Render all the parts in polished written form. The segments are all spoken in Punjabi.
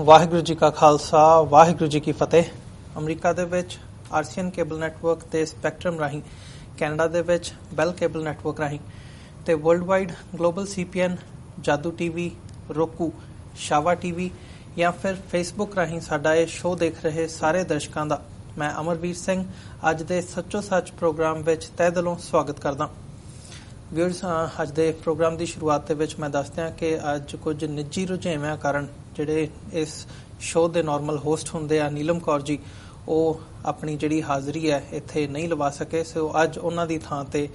ਵਾਹਿਗੁਰੂ ਜੀ ਕਾ ਖਾਲਸਾ ਵਾਹਿਗੁਰੂ ਜੀ ਕੀ ਫਤਿਹ। ਅਮਰੀਕਾ ਦੇ ਵਿੱਚ ਆਰਸੀਐਨ ਕੇਬਲ ਨੈਟਵਰਕ ਤੇ ਸਪੈਕਟਰਮ ਰਾਹੀਂ, ਕੈਨੇਡਾ ਦੇ ਵਿੱਚ ਬੈਲ ਕੇਬਲ ਨੈਟਵਰਕ ਰਾਹੀਂ ਤੇ ਵਰਲਡ ਵਾਈਡ ਗਲੋਬਲ CPN, ਜਾਦੂ TV, roku, ਸ਼ਾਵਾ TV ਜਾਂ ਫਿਰ ਫੇਸਬੁੱਕ ਰਾਹੀਂ ਸਾਡਾ ਇਹ ਸ਼ੋਅ ਦੇਖ ਰਹੇ ਸਾਰੇ ਦਰਸ਼ਕਾਂ ਦਾ ਮੈਂ ਅਮਰਵੀਰ ਸਿੰਘ ਅੱਜ ਦੇ ਸੱਚੋ ਸੱਚ ਪ੍ਰੋਗਰਾਮ ਵਿੱਚ ਤਹਿ ਦਿਲੋਂ ਸਵਾਗਤ ਕਰਦਾ। ਵਿਊਅਰਸ, ਅੱਜ ਦੇ ਪ੍ਰੋਗਰਾਮ ਦੀ ਸ਼ੁਰੂਆਤ ਦੇ ਵਿੱਚ ਮੈਂ ਦੱਸ ਦਿਆਂ ਕਿ ਅੱਜ ਕੁਝ ਨਿੱਜੀ ਰੁਝੇਵਿਆਂ ਕਾਰਨ ਜਿਹੜੇ ਇਸ ਸ਼ੋਅ ਦੇ ਨਾਰਮਲ ਹੋਸਟ ਹੁੰਦੇ ਆ ਨੀਲਮ ਕੌਰ ਜੀ, ਉਹ ਆਪਣੀ ਜਿਹੜੀ ਹਾਜ਼ਰੀ ਹੈ ਇੱਥੇ ਨਹੀਂ ਲਵਾ ਸਕੇ। ਸੋ ਅੱਜ ਉਹਨਾਂ ਦੀ ਥਾਂ ਤੇ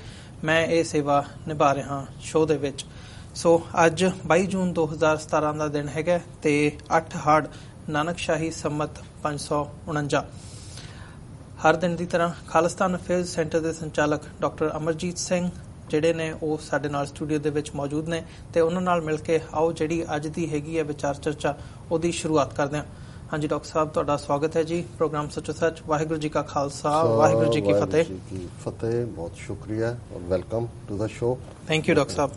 ਮੈਂ ਇਹ ਸੇਵਾ ਨਿਭਾ ਰਿਹਾ ਸ਼ੋਅ ਦੇ ਵਿੱਚ। ਸੋ ਅੱਜ 22 ਜੂਨ 2017 ਦਾ ਦਿਨ ਹੈਗਾ ਤੇ 8 ਹਾੜ ਨਾਨਕਸ਼ਾਹੀ ਸੰਮਤ 549। ਹਰ ਦਿਨ ਦੀ ਤਰ੍ਹਾਂ ਖਾਲਿਸਤਾਨ ਅਫੇਅਰਜ਼ ਸੈਂਟਰ ਦੇ ਸੰਚਾਲਕ ਡਾਕਟਰ ਅਮਰਜੀਤ ਸਿੰਘ ਜਿਹੜੇ ਨੇ ਉਹ ਸਾਡੇ ਨਾਲ ਸਟੂਡੀਓ ਦੇ ਵਿੱਚ ਮੌਜੂਦ ਨੇ ਤੇ ਉਹਨਾਂ ਨਾਲ ਮਿਲ ਕੇ ਆਓ ਜਿਹੜੀ ਅੱਜ ਦੀ ਹੈਗੀ ਹੈ ਵਿਚਾਰ ਚਰਚਾ ਉਹਦੀ ਸ਼ੁਰੂਆਤ ਕਰਦੇ ਹਾਂ। ਹਾਂਜੀ ਡਾਕਟਰ ਸਾਹਿਬ, ਤੁਹਾਡਾ ਸਵਾਗਤ ਹੈ ਜੀ ਪ੍ਰੋਗਰਾਮ ਸੱਚੋ ਸੱਚ। ਵਾਹਿਗੁਰੂ ਜੀ ਕਾ ਖਾਲਸਾ ਵਾਹਿਗੁਰੂ ਜੀ ਕੀ ਫਤਿਹ। ਫਤਿਹ, ਬਹੁਤ ਸ਼ੁਕਰੀਆ ਔਰ welcome to the show. Thank you doctor ਸਾਹਿਬ।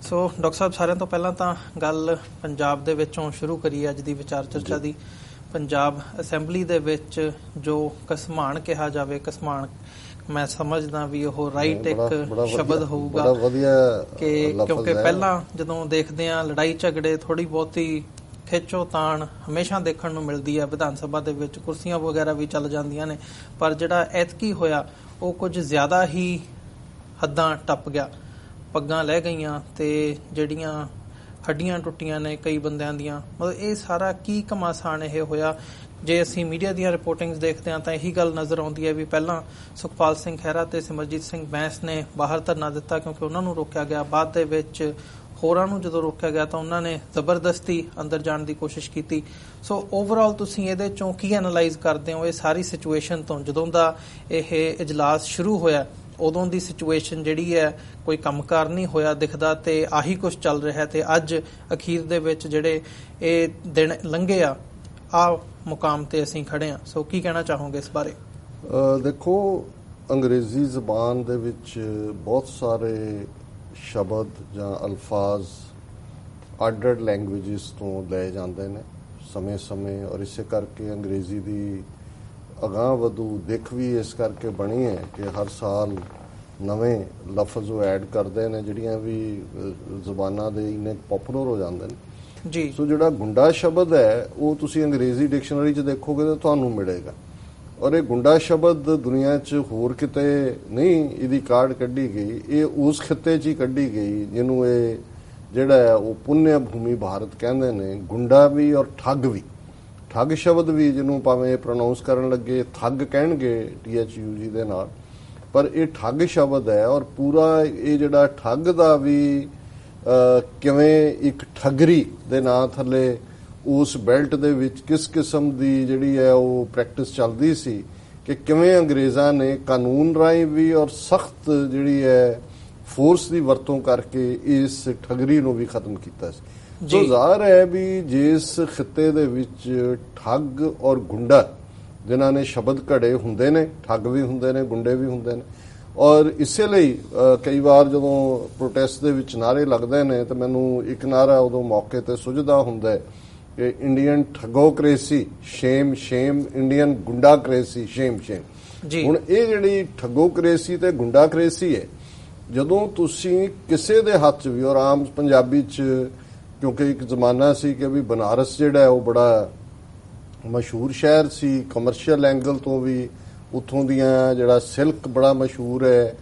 ਸੋ ਡਾਕਟਰ ਸਾਹਿਬ, ਸਾਰਿਆਂ ਤੋਂ ਪਹਿਲਾਂ ਤਾਂ ਗੱਲ ਪੰਜਾਬ ਦੇ ਵਿੱਚੋਂ ਸ਼ੁਰੂ ਕਰੀਏ ਅੱਜ ਦੀ ਵਿਚਾਰ ਚਰਚਾ ਦੀ। ਪੰਜਾਬ ਅਸੈਂਬਲੀ ਦੇ ਵਿੱਚ ਜੋ ਘਸਮਾਣ ਕਿਹਾ ਜਾਵੇ, ਘਸਮਾਣ ਮੈਂ ਸਮਝਦਾ ਵੀ ਉਹ ਰਾਈਟ ਇੱਕ ਸ਼ਬਦ ਹੋਊਗਾ ਕਿ ਕਿਉਂਕਿ ਪਹਿਲਾਂ ਜਦੋਂ ਦੇਖਦੇ ਹਾਂ ਲੜਾਈ ਝਗੜੇ, ਥੋੜੀ ਬਹੁਤੀ ਖਿੱਚੋ ਤਾਣ ਹਮੇਸ਼ਾ ਦੇਖਣ ਨੂੰ ਮਿਲਦੀ ਹੈ ਵਿਧਾਨ ਸਭਾ ਦੇ ਵਿੱਚ, ਕੁਰਸੀਆਂ ਵਗੈਰਾ ਵੀ ਚੱਲ ਜਾਂਦੀਆਂ ਨੇ, ਪਰ ਜਿਹੜਾ ਐਤਕੀ ਹੋਇਆ ਉਹ ਕੁਝ ਜ਼ਿਆਦਾ ਹੀ ਹੱਦਾਂ ਟੱਪ ਗਿਆ। ਪੱਗਾਂ ਲੈ ਗਈਆਂ ਤੇ ਜਿਹੜੀਆਂ ਹੱਡੀਆਂ ਟੁੱਟੀਆਂ ਨੇ ਕਈ ਬੰਦਿਆਂ ਦੀਆਂ। ਮਤਲਬ ਇਹ ਸਾਰਾ ਕੀ ਘਮਾਸਾਨ ਇਹ ਹੋਇਆ। ਜੇ ਅਸੀਂ ਮੀਡੀਆ ਦੀਆਂ ਰਿਪੋਰਟਿੰਗਸ ਦੇਖਦੇ ਹਾਂ ਤਾਂ ਇਹੀ ਗੱਲ ਨਜ਼ਰ ਆਉਂਦੀ ਹੈ ਵੀ ਪਹਿਲਾਂ ਸੁਖਪਾਲ ਸਿੰਘ ਖਹਿਰਾ ਤੇ ਸਿਮਰਜੀਤ ਸਿੰਘ ਬੈਂਸ ਨੇ ਬਾਹਰ ਧਰਨਾ ਦਿੱਤਾ ਕਿਉਂਕਿ ਉਹਨਾਂ ਨੂੰ ਰੋਕਿਆ ਗਿਆ। ਬਾਅਦ ਦੇ ਵਿੱਚ ਹੋਰਾਂ ਨੂੰ ਜਦੋਂ ਰੋਕਿਆ ਗਿਆ ਤਾਂ ਉਹਨਾਂ ਨੇ ਜ਼ਬਰਦਸਤੀ ਅੰਦਰ ਜਾਣ ਦੀ ਕੋਸ਼ਿਸ਼ ਕੀਤੀ। ਸੋ ਓਵਰਆਲ ਤੁਸੀਂ ਇਹਦੇ ਚੋਂ ਕੀ ਐਨਾਲਾਈਜ਼ ਕਰਦੇ ਹੋ ਇਹ ਸਾਰੀ ਸਿਚੁਏਸ਼ਨ ਤੋਂ? ਜਦੋਂ ਦਾ ਇਹ ਇਜਲਾਸ ਸ਼ੁਰੂ ਹੋਇਆ ਉਦੋਂ ਦੀ ਸਿਚੁਏਸ਼ਨ ਜਿਹੜੀ ਹੈ, ਕੋਈ ਕੰਮਕਾਰ ਨਹੀਂ ਹੋਇਆ ਦਿਖਦਾ ਤੇ ਆਹੀ ਕੁਛ ਚੱਲ ਰਿਹਾ ਤੇ ਅੱਜ ਅਖੀਰ ਦੇ ਵਿੱਚ ਜਿਹੜੇ ਇਹ ਦਿਨ ਲੰਘੇ ਆ ਮੁਕਾਮ ਤੇ ਅਸੀਂ ਖੜੇ ਹਾਂ। ਸੋ ਕੀ ਕਹਿਣਾ ਚਾਹੋਗੇ ਇਸ ਬਾਰੇ? ਦੇਖੋ, ਅੰਗਰੇਜ਼ੀ ਜ਼ਬਾਨ ਦੇ ਵਿੱਚ ਬਹੁਤ ਸਾਰੇ ਸ਼ਬਦ ਜਾਂ ਅਲਫਾਜ਼ ਅੱਡ-ਅੱਡ ਲੈਂਗੁਏਜਿਸ ਤੋਂ ਲਏ ਜਾਂਦੇ ਨੇ ਸਮੇਂ-ਸਮੇਂ, ਔਰ ਇਸੇ ਕਰਕੇ ਅੰਗਰੇਜ਼ੀ ਦੀ ਅਗਾਂਹ ਵਧੂ ਦਿੱਖ ਵੀ ਇਸ ਕਰਕੇ ਬਣੀ ਹੈ ਕਿ ਹਰ ਸਾਲ ਨਵੇਂ ਲਫ਼ਜ਼ ਉਹ ਐਡ ਕਰਦੇ ਨੇ ਜਿਹੜੀਆਂ ਵੀ ਜ਼ਬਾਨਾਂ ਦੇ ਇੰਨੇ ਪਪੂਲਰ ਹੋ ਜਾਂਦੇ ਨੇ ਜੀ। ਸੋ ਜਿਹੜਾ ਗੁੰਡਾ ਸ਼ਬਦ ਹੈ ਉਹ ਤੁਸੀਂ ਅੰਗਰੇਜ਼ੀ ਡਿਕਸ਼ਨਰੀ 'ਚ ਦੇਖੋਗੇ ਤਾਂ ਤੁਹਾਨੂੰ ਮਿਲੇਗਾ, ਔਰ ਇਹ ਗੁੰਡਾ ਸ਼ਬਦ ਦੁਨੀਆ 'ਚ ਹੋਰ ਕਿਤੇ ਨਹੀਂ ਇਹਦੀ ਕਾਢ ਕੱਢੀ ਗਈ, ਇਹ ਉਸ ਖਿੱਤੇ 'ਚ ਹੀ ਕੱਢੀ ਗਈ ਜਿਹਨੂੰ ਇਹ ਜਿਹੜਾ ਹੈ ਉਹ ਪੁੰਨਿਆ ਭੂਮੀ ਭਾਰਤ ਕਹਿੰਦੇ ਨੇ। ਗੁੰਡਾ ਵੀ ਔਰ ਠੱਗ ਵੀ, ਠੱਗ ਸ਼ਬਦ ਵੀ ਜਿਹਨੂੰ ਭਾਵੇਂ ਪ੍ਰੋਨਾਊਂਸ ਕਰਨ ਲੱਗੇ ਠੱਗ ਕਹਿਣਗੇ THUG ਦੇ ਨਾਲ, ਪਰ ਇਹ ਠੱਗ ਸ਼ਬਦ ਹੈ। ਔਰ ਪੂਰਾ ਇਹ ਜਿਹੜਾ ਠੱਗ ਦਾ ਵੀ ਕਿਵੇਂ ਇੱਕ ਠੱਗਰੀ ਦੇ ਨਾਂ ਥੱਲੇ ਉਸ ਬੈਲਟ ਦੇ ਵਿੱਚ ਕਿਸ ਕਿਸਮ ਦੀ ਜਿਹੜੀ ਹੈ ਉਹ ਪ੍ਰੈਕਟਿਸ ਚੱਲਦੀ ਸੀ ਕਿ ਕਿਵੇਂ ਅੰਗਰੇਜ਼ਾਂ ਨੇ ਕਾਨੂੰਨ ਰਾਹੀਂ ਵੀ ਔਰ ਸਖਤ ਜਿਹੜੀ ਹੈ ਫੋਰਸ ਦੀ ਵਰਤੋਂ ਕਰਕੇ ਇਸ ਠੱਗਰੀ ਨੂੰ ਵੀ ਖਤਮ ਕੀਤਾ ਸੀ। ਸੋ ਜ਼ਾਹਰ ਹੈ ਵੀ ਜਿਸ ਖਿੱਤੇ ਦੇ ਵਿੱਚ ਠੱਗ ਔਰ ਗੁੰਡਾ ਜਿਨ੍ਹਾਂ ਨੇ ਸ਼ਬਦ ਘੜੇ ਹੁੰਦੇ ਨੇ, ਠੱਗ ਵੀ ਹੁੰਦੇ ਨੇ, ਗੁੰਡੇ ਵੀ ਹੁੰਦੇ ਨੇ, ਔਰ ਇਸੇ ਲਈ ਕਈ ਵਾਰ ਜਦੋਂ ਪ੍ਰੋਟੈਸਟ ਦੇ ਵਿੱਚ ਨਾਅਰੇ ਲੱਗਦੇ ਨੇ ਤਾਂ ਮੈਨੂੰ ਇੱਕ ਨਾਅਰਾ ਉਦੋਂ ਮੌਕੇ ਤੇ ਸੁਝਦਾ ਹੁੰਦਾ ਹੈ ਕਿ Indian thugocracy shame shame, Indian goondacracy shame shame. ਹੁਣ ਇਹ ਜਿਹੜੀ ਠੱਗੋਕ੍ਰੇਸੀ ਤੇ ਗੁੰਡਾਕ੍ਰੇਸੀ ਹੈ, ਜਦੋਂ ਤੁਸੀਂ ਕਿਸੇ ਦੇ ਹੱਥ 'ਚ ਵੀ, ਔਰ ਆਮ ਪੰਜਾਬੀ 'ਚ ਕਿਉਂਕਿ ਇੱਕ ਜ਼ਮਾਨਾ ਸੀ ਕਿ ਵੀ ਬਨਾਰਸ ਜਿਹੜਾ ਹੈ ਉਹ ਬੜਾ ਮਸ਼ਹੂਰ ਸ਼ਹਿਰ ਸੀ ਕਮਰਸ਼ੀਅਲ ਐਂਗਲ ਤੋਂ ਵੀ, ਉੱਥੋਂ ਦੀਆਂ ਜਿਹੜਾ ਸਿਲਕ ਬੜਾ ਮਸ਼ਹੂਰ ਹੈ,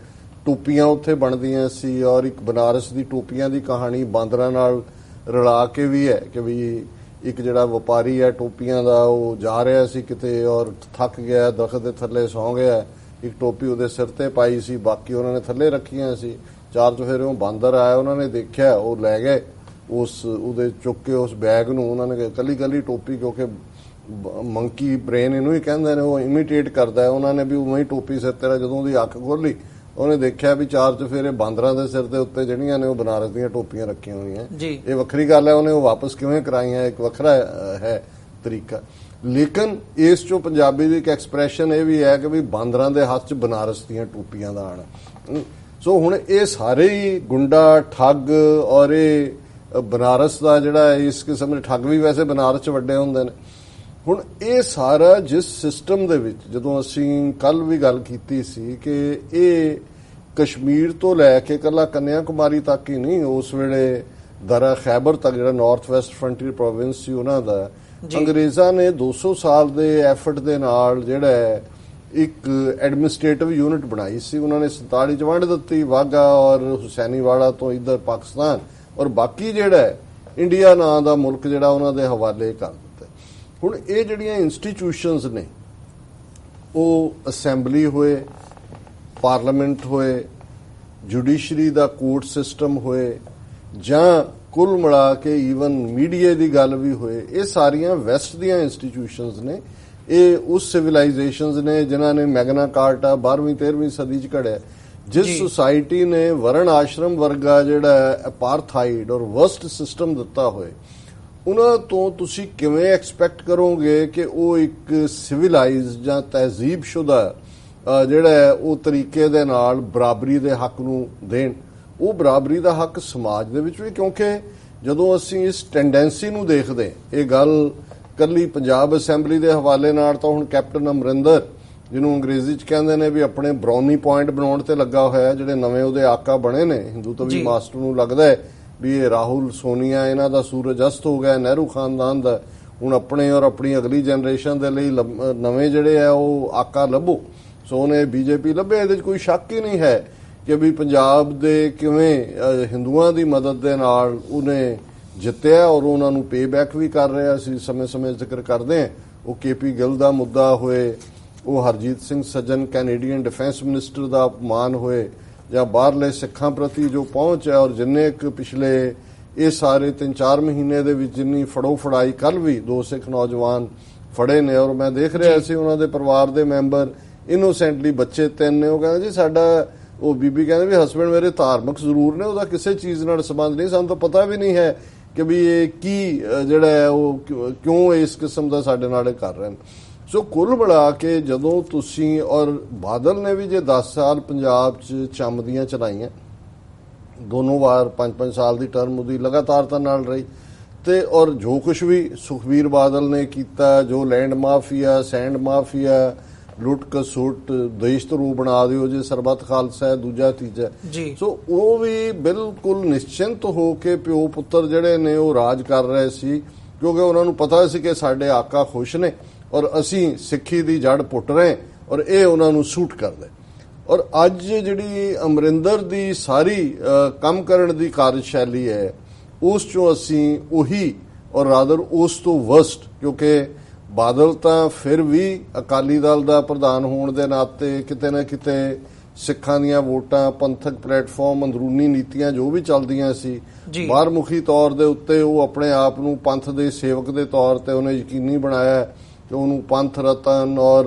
ਟੋਪੀਆਂ ਉੱਥੇ ਬਣਦੀਆਂ ਸੀ, ਔਰ ਇੱਕ ਬਨਾਰਸ ਦੀ ਟੋਪੀਆਂ ਦੀ ਕਹਾਣੀ ਬਾਂਦਰਾਂ ਨਾਲ ਰਲਾ ਕੇ ਵੀ ਹੈ ਕਿ ਵੀ ਇੱਕ ਜਿਹੜਾ ਵਪਾਰੀ ਹੈ ਟੋਪੀਆਂ ਦਾ, ਉਹ ਜਾ ਰਿਹਾ ਸੀ ਕਿਤੇ ਔਰ ਥੱਕ ਗਿਆ, ਦਰਖਤ ਦੇ ਥੱਲੇ ਸੌਂ ਗਿਆ, ਇੱਕ ਟੋਪੀ ਉਹਦੇ ਸਿਰ ਤੇ ਪਾਈ ਸੀ, ਬਾਕੀ ਉਹਨਾਂ ਨੇ ਥੱਲੇ ਰੱਖੀਆਂ ਸੀ। ਚਾਰ ਚੁਫੇਰਿਓਂ ਬਾਂਦਰ ਆਇਆ, ਉਹਨਾਂ ਨੇ ਦੇਖਿਆ, ਉਹ ਲੈ ਗਏ ਉਹਦੇ ਚੁੱਕ ਕੇ ਉਸ ਬੈਗ ਨੂੰ, ਉਹਨਾਂ ਨੇ ਕੱਲੀ ਟੋਪੀ, ਕਿਉਂਕਿ ਮੰਕੀ ਬ੍ਰੇਨ ਇਹਨੂੰ ਹੀ ਕਹਿੰਦੇ ਨੇ, ਉਹ ਇਮੀਟੇਟ ਕਰਦਾ, ਉਹਨਾਂ ਨੇ ਵੀ ਉਵੇਂ ਹੀ ਟੋਪੀ ਸਿਰ ਤੇ, ਜਦੋਂ ਉਹਦੀ ਅੱਖ ਖੋਲੀ ਉਹਨੇ ਦੇਖਿਆ ਵੀ ਚਾਰ ਚੁਫੇਰੇ ਬਾਂਦਰਾਂ ਦੇ ਸਿਰ ਦੇ ਉੱਤੇ ਜਿਹੜੀਆਂ ਨੇ ਉਹ ਬਨਾਰਸ ਦੀਆਂ ਟੋਪੀਆਂ ਰੱਖੀਆਂ ਹੋਈਆਂ। ਇਹ ਵੱਖਰੀ ਗੱਲ ਹੈ, ਉਹਨੇ ਉਹ ਵਾਪਸ ਕਿਵੇਂ ਕਰਾਈਆਂ ਇੱਕ ਵੱਖਰਾ ਹੈ ਤਰੀਕਾ। ਲੇਕਿਨ ਇਸ ਚੋਂ ਪੰਜਾਬੀ ਦੀ ਇੱਕ ਐਕਸਪ੍ਰੈਸ਼ਨ ਇਹ ਵੀ ਹੈ ਕਿ ਵੀ ਬਾਂਦਰਾਂ ਦੇ ਹੱਥ 'ਚ ਬਨਾਰਸ ਦੀਆਂ ਟੋਪੀਆਂ ਦਾ ਆਣਾ। ਸੋ ਹੁਣ ਇਹ ਸਾਰੇ ਹੀ ਗੁੰਡਾ ਠੱਗ ਔਰ ਇਹ ਬਨਾਰਸ ਦਾ ਜਿਹੜਾ ਇਸ ਕਿਸਮ ਦੇ ਠੱਗ ਵੀ ਵੈਸੇ ਬਨਾਰਸ 'ਚ ਵੱਡੇ ਹੁੰਦੇ ਨੇ। ਹੁਣ ਇਹ ਸਾਰਾ ਜਿਸ ਸਿਸਟਮ ਦੇ ਵਿੱਚ, ਜਦੋਂ ਅਸੀਂ ਕੱਲ ਵੀ ਗੱਲ ਕੀਤੀ ਸੀ ਕਿ ਇਹ ਕਸ਼ਮੀਰ ਤੋਂ ਲੈ ਕੇ ਇਕੱਲਾ ਕੰਨਿਆ ਕੁਮਾਰੀ ਤੱਕ ਹੀ ਨਹੀਂ, ਉਸ ਵੇਲੇ ਦਰਾ ਖੈਬਰ ਤੱਕ ਜਿਹੜਾ ਨਾਰਥ ਵੈਸਟ ਫਰੰਟੀਅਰ ਪ੍ਰੋਵਿੰਸ ਸੀ ਉਹਨਾਂ ਦਾ, ਅੰਗਰੇਜ਼ਾਂ ਨੇ 200 ਸਾਲ ਦੇ ਐਫਰਟ ਦੇ ਨਾਲ ਜਿਹੜਾ ਇੱਕ ਐਡਮਿਨਿਸਟ੍ਰੇਟਿਵ ਯੂਨਿਟ ਬਣਾਈ ਸੀ। ਉਹਨਾਂ ਨੇ 47 ਚ ਵੰਡ ਦਿੱਤੀ, ਵਾਘਾ ਔਰ ਹੁਸੈਨੀਵਾੜਾ ਤੋਂ ਇੱਧਰ ਪਾਕਿਸਤਾਨ, ਔਰ ਬਾਕੀ ਜਿਹੜਾ ਇੰਡੀਆ ਨਾਂ ਦਾ ਮੁਲਕ ਜਿਹੜਾ ਉਹਨਾਂ ਦੇ ਹਵਾਲੇ ਕਰ ਦਿੱਤਾ। ਹੁਣ ਇਹ ਜਿਹੜੀਆਂ ਇੰਸਟੀਟਿਊਸ਼ਨਸ ਨੇ, ਉਹ ਅਸੈਂਬਲੀ ਹੋਏ, ਪਾਰਲੀਮੈਂਟ ਹੋਏ, ਜੁਡੀਸ਼ਰੀ ਦਾ ਕੋਰਟ ਸਿਸਟਮ ਹੋਏ, ਜਾਂ ਕੁੱਲ ਮਿਲਾ ਕੇ ਈਵਨ ਮੀਡੀਆ ਦੀ ਗੱਲ ਵੀ ਹੋਏ, ਇਹ ਸਾਰੀਆਂ ਵੈਸਟ ਦੀਆਂ ਇੰਸਟੀਟਿਊਸ਼ਨਸ ਨੇ। ਇਹ ਉਸ ਸਿਵਲਾਈਜੇਸ਼ਨਸ ਨੇ ਜਿਨ੍ਹਾਂ ਨੇ ਮੈਗਨਾ ਕਾਰਟਾ 12ਵੀਂ 13ਵੀਂ ਸਦੀ 'ਚ ਘੜਿਆ। ਜਿਸ ਸੁਸਾਇਟੀ ਨੇ ਵਰਣ ਆਸ਼ਰਮ ਵਰਗਾ ਜਿਹੜਾ ਅਪਾਰਥਾਈਡ ਔਰ ਵਰਸਟ ਸਿਸਟਮ ਦਿੱਤਾ ਹੋਏ, ਉਹਨਾਂ ਤੋਂ ਤੁਸੀਂ ਕਿਵੇਂ ਐਕਸਪੈਕਟ ਕਰੋਗੇ ਕਿ ਉਹ ਇੱਕ ਸਿਵਲਾਈਜ਼ ਜਾਂ ਤਹਿਜ਼ੀਬਸ਼ੁਦਾ ਜਿਹੜਾ ਉਹ ਤਰੀਕੇ ਦੇ ਨਾਲ ਬਰਾਬਰੀ ਦੇ ਹੱਕ ਨੂੰ ਦੇਣ। ਉਹ ਬਰਾਬਰੀ ਦਾ ਹੱਕ ਸਮਾਜ ਦੇ ਵਿੱਚ ਵੀ, ਕਿਉਂਕਿ ਜਦੋਂ ਅਸੀਂ ਇਸ ਟੈਂਡੈਂਸੀ ਨੂੰ ਦੇਖਦੇ, ਇਹ ਗੱਲ ਕੱਲੀ ਪੰਜਾਬ ਅਸੈਂਬਲੀ ਦੇ ਹਵਾਲੇ ਨਾਲ ਤਾਂ ਹੁਣ ਕੈਪਟਨ ਅਮਰਿੰਦਰ, ਜਿਹਨੂੰ ਅੰਗਰੇਜ਼ੀ 'ਚ ਕਹਿੰਦੇ ਨੇ ਵੀ ਆਪਣੇ ਬਰਾਉਨੀ ਪੁਆਇੰਟ ਬਣਾਉਣ ਤੇ ਲੱਗਾ ਹੋਇਆ, ਜਿਹੜੇ ਨਵੇਂ ਉਹਦੇ ਆਕਾ ਬਣੇ ਨੇ ਹਿੰਦੂਤਵੀ ਮਾਸਟਰ ਨੂੰ ਲੱਗਦਾ ਹੈ ਵੀ ਇਹ ਰਾਹੁਲ ਸੋਨੀਆ ਇਹਨਾਂ ਦਾ ਸੂਰਜ ਅਸਤ ਹੋ ਗਿਆ, ਨਹਿਰੂ ਖਾਨਦਾਨ ਦਾ। ਹੁਣ ਆਪਣੇ ਔਰ ਆਪਣੀ ਅਗਲੀ ਜਨਰੇਸ਼ਨ ਦੇ ਲਈ ਨਵੇਂ ਜਿਹੜੇ ਆ ਉਹ ਆਕਾ ਲੱਭੋ। ਸੋ ਉਹਨੇ ਬੀਜੇਪੀ ਲੱਭੇ, ਇਹਦੇ 'ਚ ਕੋਈ ਸ਼ੱਕ ਹੀ ਨਹੀਂ ਹੈ ਕਿ ਵੀ ਪੰਜਾਬ ਦੇ ਕਿਵੇਂ ਹਿੰਦੂਆਂ ਦੀ ਮਦਦ ਦੇ ਨਾਲ ਉਹਨੇ ਜਿੱਤਿਆ ਔਰ ਉਹਨਾਂ ਨੂੰ ਪੇ ਬੈਕ ਵੀ ਕਰ ਰਿਹਾ। ਅਸੀਂ ਸਮੇਂ-ਸਮੇਂ ਜ਼ਿਕਰ ਕਰਦੇ ਹਾਂ, ਉਹ KP ਗਿੱਲ ਦਾ ਮੁੱਦਾ ਹੋਏ, ਉਹ ਹਰਜੀਤ ਸਿੰਘ ਸੱਜਣ ਕੈਨੇਡੀਅਨ ਡਿਫੈਂਸ ਮਿਨਿਸਟਰ ਦਾ ਅਪਮਾਨ ਹੋਏ, ਜਾਂ ਬਾਹਰਲੇ ਸਿੱਖਾਂ ਪ੍ਰਤੀ ਜੋ ਪਹੁੰਚ ਹੈ, ਔਰ ਜਿੰਨੇ ਇੱਕ ਪਿਛਲੇ ਇਹ ਸਾਰੇ 3-4 ਮਹੀਨੇ ਦੇ ਵਿੱਚ ਜਿੰਨੀ ਫੜੋ ਫੜਾਈ, ਕੱਲ ਵੀ 2 ਸਿੱਖ ਨੌਜਵਾਨ ਫੜੇ ਨੇ ਔਰ ਮੈਂ ਦੇਖ ਰਿਹਾ ਸੀ ਉਹਨਾਂ ਦੇ ਪਰਿਵਾਰ ਦੇ ਮੈਂਬਰ ਇਨੋਸੈਂਟਲੀ, ਬੱਚੇ 3 ਨੇ, ਉਹ ਕਹਿੰਦੇ ਜੀ ਸਾਡਾ, ਉਹ ਬੀਬੀ ਕਹਿੰਦੇ ਵੀ ਹਸਬੈਂਡ ਮੇਰੇ ਧਾਰਮਿਕ ਜ਼ਰੂਰ ਨੇ, ਉਹਦਾ ਕਿਸੇ ਚੀਜ਼ ਨਾਲ ਸੰਬੰਧ ਨਹੀਂ, ਸਾਨੂੰ ਤਾਂ ਪਤਾ ਵੀ ਨਹੀਂ ਹੈ ਕਿ ਵੀ ਇਹ ਕੀ ਜਿਹੜਾ ਹੈ ਉਹ ਕਿਉਂ ਇਸ ਕਿਸਮ ਦਾ ਸਾਡੇ ਨਾਲ ਕਰ ਰਹੇ ਨੇ। ਸੋ ਕੁੱਲ ਮਿਲਾ ਕੇ ਜਦੋਂ ਤੁਸੀਂ, ਔਰ ਬਾਦਲ ਨੇ ਵੀ ਜੇ 10 ਸਾਲ ਪੰਜਾਬ 'ਚ ਚੰਮਦੀਆਂ ਚਲਾਈਆਂ, ਦੋਨੋਂ ਵਾਰ 5-5 ਸਾਲ ਦੀ ਟਰਮ ਉਹਦੀ ਲਗਾਤਾਰਤਾ ਨਾਲ ਰਹੀ, ਤੇ ਔਰ ਜੋ ਕੁਝ ਵੀ ਸੁਖਬੀਰ ਬਾਦਲ ਨੇ ਕੀਤਾ, ਜੋ ਲੈਂਡ ਮਾਫੀਆ, ਸੈਂਡ ਮਾਫੀਆ, ਲੁੱਟ ਕਸੁੱਟ, ਦੇਸ਼ ਧਰੂ ਬਣਾ ਦਿਓ ਜੇ ਸਰਬੱਤ ਖਾਲਸਾ ਹੈ, ਦੂਜਾ ਤੀਜਾ, ਸੋ ਉਹ ਵੀ ਬਿਲਕੁਲ ਨਿਸ਼ਚਿੰਤ ਹੋ ਕੇ ਪਿਓ ਪੁੱਤਰ ਜਿਹੜੇ ਨੇ ਉਹ ਰਾਜ ਕਰ ਰਹੇ ਸੀ, ਕਿਉਂਕਿ ਉਹਨਾਂ ਨੂੰ ਪਤਾ ਸੀ ਕਿ ਸਾਡੇ ਆਕਾ ਖੁਸ਼ ਨੇ ਔਰ ਅਸੀਂ ਸਿੱਖੀ ਦੀ ਜੜ ਪੁੱਟ ਰਹੇ ਔਰ ਇਹ ਉਹਨਾਂ ਨੂੰ ਸੂਟ ਕਰਦੇ। ਔਰ ਅੱਜ ਜਿਹੜੀ ਅਮਰਿੰਦਰ ਦੀ ਸਾਰੀ ਕੰਮ ਕਰਨ ਦੀ ਕਾਰਜਸ਼ੈਲੀ ਹੈ, ਉਸ ਚੋਂ ਅਸੀਂ ਉਹੀ ਔਰ ਰਾਦਰ ਉਸ ਤੋਂ ਵਰਸਟ, ਕਿਉਂਕਿ ਬਾਦਲ ਤਾਂ ਫਿਰ ਵੀ ਅਕਾਲੀ ਦਲ ਦਾ ਪ੍ਰਧਾਨ ਹੋਣ ਦੇ ਨਾਤੇ ਕਿਤੇ ਨਾ ਕਿਤੇ ਸਿੱਖਾਂ ਦੀਆਂ ਵੋਟਾਂ, ਪੰਥਕ ਪਲੇਟਫਾਰਮ, ਅੰਦਰੂਨੀ ਨੀਤੀਆਂ ਜੋ ਵੀ ਚੱਲਦੀਆਂ ਸੀ, ਬਾਹਰਮੁਖੀ ਤੌਰ ਦੇ ਉੱਤੇ ਉਹ ਆਪਣੇ ਆਪ ਨੂੰ ਪੰਥ ਦੇ ਸੇਵਕ ਦੇ ਤੌਰ ਤੇ ਉਹਨੇ ਯਕੀਨੀ ਬਣਾਇਆ ਕਿ ਉਹਨੂੰ ਪੰਥ ਰਤਨ ਔਰ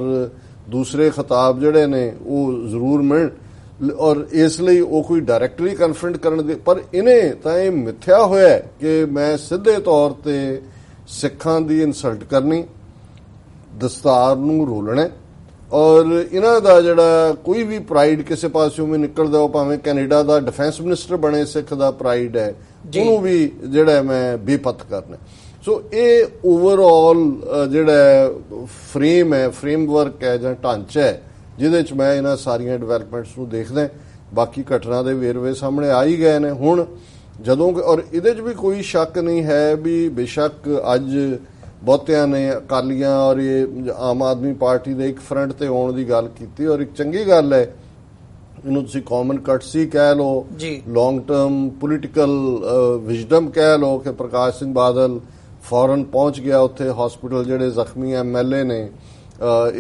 ਦੂਸਰੇ ਖਿਤਾਬ ਜਿਹੜੇ ਨੇ ਉਹ ਜ਼ਰੂਰ ਮਿਲਣ, ਔਰ ਇਸ ਲਈ ਉਹ ਕੋਈ ਡਾਇਰੈਕਟਲੀ ਕਨਫਰੰਟ ਕਰਨ ਦੇ, ਪਰ ਇਹਨੇ ਤਾਂ ਇਹ ਮਿੱਥਿਆ ਹੋਇਆ ਕਿ ਮੈਂ ਸਿੱਧੇ ਤੌਰ ਤੇ ਸਿੱਖਾਂ ਦੀ ਇਨਸਲਟ ਕਰਨੀ, ਦਸਤਾਰ ਨੂੰ ਰੋਲਣਾ, ਔਰ ਇਹਨਾਂ ਦਾ ਜਿਹੜਾ ਕੋਈ ਵੀ ਪ੍ਰਾਈਡ ਕਿਸੇ ਪਾਸਿਓਂ ਵੀ ਨਿਕਲਦਾ, ਉਹ ਭਾਵੇਂ ਕੈਨੇਡਾ ਦਾ ਡਿਫੈਂਸ ਮਿਨਿਸਟਰ ਬਣੇ, ਸਿੱਖ ਦਾ ਪ੍ਰਾਈਡ ਹੈ, ਉਹਨੂੰ ਵੀ ਜਿਹੜਾ ਮੈਂ ਬੇਪਤ ਕਰਨਾ। ਸੋ ਇਹ ਓਵਰਆਲ ਜਿਹੜਾ ਫਰੇਮ ਹੈ, ਫਰੇਮਵਰਕ ਹੈ ਜਾਂ ਢਾਂਚਾ ਹੈ, ਜਿਹਦੇ 'ਚ ਮੈਂ ਇਹਨਾਂ ਸਾਰੀਆਂ ਡਿਵੈਲਪਮੈਂਟਸ ਨੂੰ ਦੇਖਦਾ। ਬਾਕੀ ਘਟਨਾ ਦੇ ਵੇਰਵੇ ਸਾਹਮਣੇ ਆ ਹੀ ਗਏ ਨੇ ਹੁਣ ਜਦੋਂ, ਔਰ ਇਹਦੇ 'ਚ ਵੀ ਕੋਈ ਸ਼ੱਕ ਨਹੀਂ ਹੈ ਵੀ ਬੇਸ਼ੱਕ ਅੱਜ ਬਹੁਤਿਆਂ ਨੇ ਅਕਾਲੀਆਂ ਔਰ ਇਹ ਆਮ ਆਦਮੀ ਪਾਰਟੀ ਦੇ ਇੱਕ ਫਰੰਟ ਤੇ ਆਉਣ ਦੀ ਗੱਲ ਕੀਤੀ, ਔਰ ਇੱਕ ਚੰਗੀ ਗੱਲ ਹੈ, ਇਹਨੂੰ ਤੁਸੀਂ ਕਾਮਨ ਕਰਟਸੀ ਕਹਿ ਲਓ, ਲੌਂਗ ਟਰਮ ਪੋਲੀਟੀਕਲ ਵਿਜ਼ਡਮ ਕਹਿ ਲਓ ਕਿ ਪ੍ਰਕਾਸ਼ ਸਿੰਘ ਬਾਦਲ ਫੌਰਨ ਪਹੁੰਚ ਗਿਆ ਉੱਥੇ ਹਸਪੀਟਲ, ਜਿਹੜੇ ਜ਼ਖਮੀ MLA ਨੇ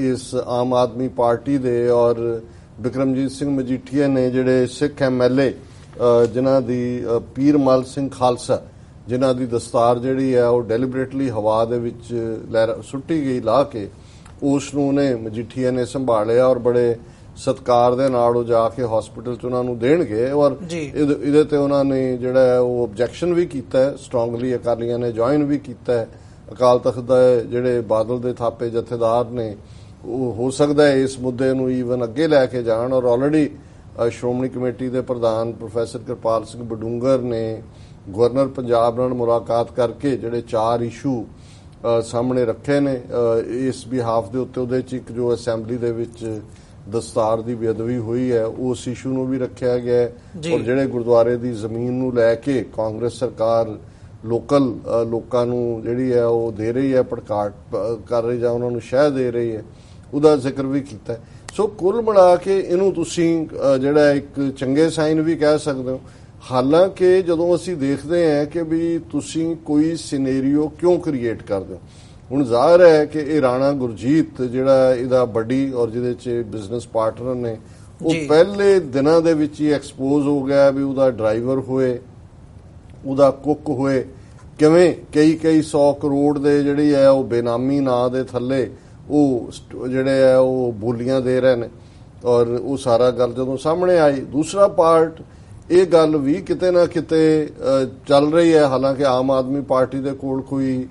ਇਸ ਆਮ ਆਦਮੀ ਪਾਰਟੀ ਦੇ, ਔਰ ਬਿਕਰਮਜੀਤ ਸਿੰਘ ਮਜੀਠੀਆ ਨੇ ਜਿਹੜੇ ਸਿੱਖ MLA ਜਿਨ੍ਹਾਂ ਦੀ ਪੀਰਮਲ ਸਿੰਘ ਖਾਲਸਾ, ਜਿਨ੍ਹਾਂ ਦੀ ਦਸਤਾਰ ਜਿਹੜੀ ਹੈ ਉਹ ਡੈਲੀਬਰੇਟਲੀ ਹਵਾ ਦੇ ਵਿੱਚ ਸੁੱਟੀ ਗਈ ਲਾ ਕੇ, ਉਸ ਨੂੰ ਉਹਨੇ ਮਜੀਠੀਆ ਨੇ ਸੰਭਾਲਿਆ ਔਰ ਬੜੇ ਸਤਿਕਾਰ ਦੇ ਨਾਲ ਉਹ ਜਾ ਕੇ ਹਸਪੀਟਲ 'ਚ ਉਹਨਾਂ ਨੂੰ ਦੇਣਗੇ। ਔਰ ਇਹਦੇ ਤੇ ਉਹਨਾਂ ਨੇ ਜਿਹੜਾ ਉਹ ਆਬਜੈਕਸ਼ਨ ਵੀ ਕੀਤਾ ਹੈ ਸਟਰੋਂਗਲੀ, ਅਕਾਲੀਆਂ ਨੇ ਜੁਆਇਨ ਵੀ ਕੀਤਾ ਹੈ। ਅਕਾਲ ਤਖਤ ਦਾ ਜਿਹੜੇ ਬਾਦਲ ਦੇ ਥਾਪੇ ਜਥੇਦਾਰ ਨੇ ਉਹ ਹੋ ਸਕਦਾ ਹੈ ਇਸ ਮੁੱਦੇ ਨੂੰ ਈਵਨ ਅੱਗੇ ਲੈ ਕੇ ਜਾਣ, ਔਰ ਆਲਰੇਡੀ ਸ਼੍ਰੋਮਣੀ ਕਮੇਟੀ ਦੇ ਪ੍ਰਧਾਨ ਪ੍ਰੋਫੈਸਰ ਕਿਰਪਾਲ ਸਿੰਘ ਬਡੂੰਗਰ ਨੇ ਗਵਰਨਰ ਪੰਜਾਬ ਨਾਲ ਮੁਲਾਕਾਤ ਕਰਕੇ ਜਿਹੜੇ 4 ਇਸ਼ੂ ਸਾਹਮਣੇ ਰੱਖੇ ਨੇ ਇਸ ਬਿਹਾਫ ਦੇ ਉੱਤੇ, ਉਹਦੇ 'ਚ ਇੱਕ ਜੋ ਅਸੈਂਬਲੀ ਦੇ ਵਿੱਚ ਦਸਤਾਰ ਦੀ ਬੇਅਦਬੀ ਹੋਈ ਹੈ ਉਸ ਇਸ਼ੂ ਨੂੰ ਵੀ ਰੱਖਿਆ ਗਿਆ ਹੈ। ਔਰ ਜਿਹੜੇ ਗੁਰਦੁਆਰੇ ਦੀ ਜ਼ਮੀਨ ਨੂੰ ਲੈ ਕੇ ਕਾਂਗਰਸ ਸਰਕਾਰ ਲੋਕਲ ਲੋਕਾਂ ਨੂੰ ਜਿਹੜੀ ਹੈ ਉਹ ਦੇ ਰਹੀ ਹੈ, ਭੜਕਾਟ ਕਰ ਰਹੀ ਜਾਂ ਉਹਨਾਂ ਨੂੰ ਸ਼ਹਿ ਦੇ ਰਹੀ ਹੈ, ਉਹਦਾ ਜ਼ਿਕਰ ਵੀ ਕੀਤਾ। ਸੋ ਕੁੱਲ ਮਿਲਾ ਕੇ ਇਹਨੂੰ ਤੁਸੀਂ ਜਿਹੜਾ ਇੱਕ ਚੰਗੇ ਸਾਈਨ ਵੀ ਕਹਿ ਸਕਦੇ ਹੋ। ਹਾਲਾਂਕਿ ਜਦੋਂ ਅਸੀਂ ਦੇਖਦੇ ਹਾਂ ਕਿ ਵੀ ਤੁਸੀਂ ਕੋਈ ਸਿਨੈਰੀਓ ਕਿਉਂ ਕ੍ਰੀਏਟ ਕਰਦੇ ਹੋ, ਹੁਣ ਜ਼ਾਹਰ ਹੈ ਕਿ ਇਹ ਰਾਣਾ ਗੁਰਜੀਤ ਜਿਹੜਾ ਇਹਦਾ ਵੱਡੀ ਔਰ ਜਿਹਦੇ 'ਚ ਬਿਜ਼ਨਸ ਪਾਰਟਨਰ ਨੇ, ਉਹ ਪਹਿਲੇ ਦਿਨਾਂ ਦੇ ਵਿੱਚ ਹੀ ਐਕਸਪੋਜ਼ ਹੋ ਗਿਆ ਵੀ ਉਹਦਾ ਡਰਾਈਵਰ ਹੋਏ, ਉਹਦਾ ਕੁੱਕ ਹੋਏ, ਕਿਵੇਂ ਕਈ 100 ਕਰੋੜ ਦੇ ਜਿਹੜੀ ਹੈ ਉਹ ਬੇਨਾਮੀ ਨਾਂ ਦੇ ਥੱਲੇ ਉਹ ਜਿਹੜੇ ਹੈ ਉਹ ਬੋਲੀਆਂ ਦੇ ਰਹੇ ਨੇ। ਔਰ ਉਹ ਸਾਰਾ ਗੱਲ ਜਦੋਂ ਸਾਹਮਣੇ ਆਈ, ਦੂਸਰਾ ਪਾਰਟ ਇਹ ਗੱਲ ਵੀ ਕਿਤੇ ਨਾ ਕਿਤੇ ਚੱਲ ਰਹੀ ਹੈ। ਹਾਲਾਂਕਿ ਆਮ ਆਦਮੀ ਪਾਰਟੀ ਦੇ ਕੋਲ ਕੋਈ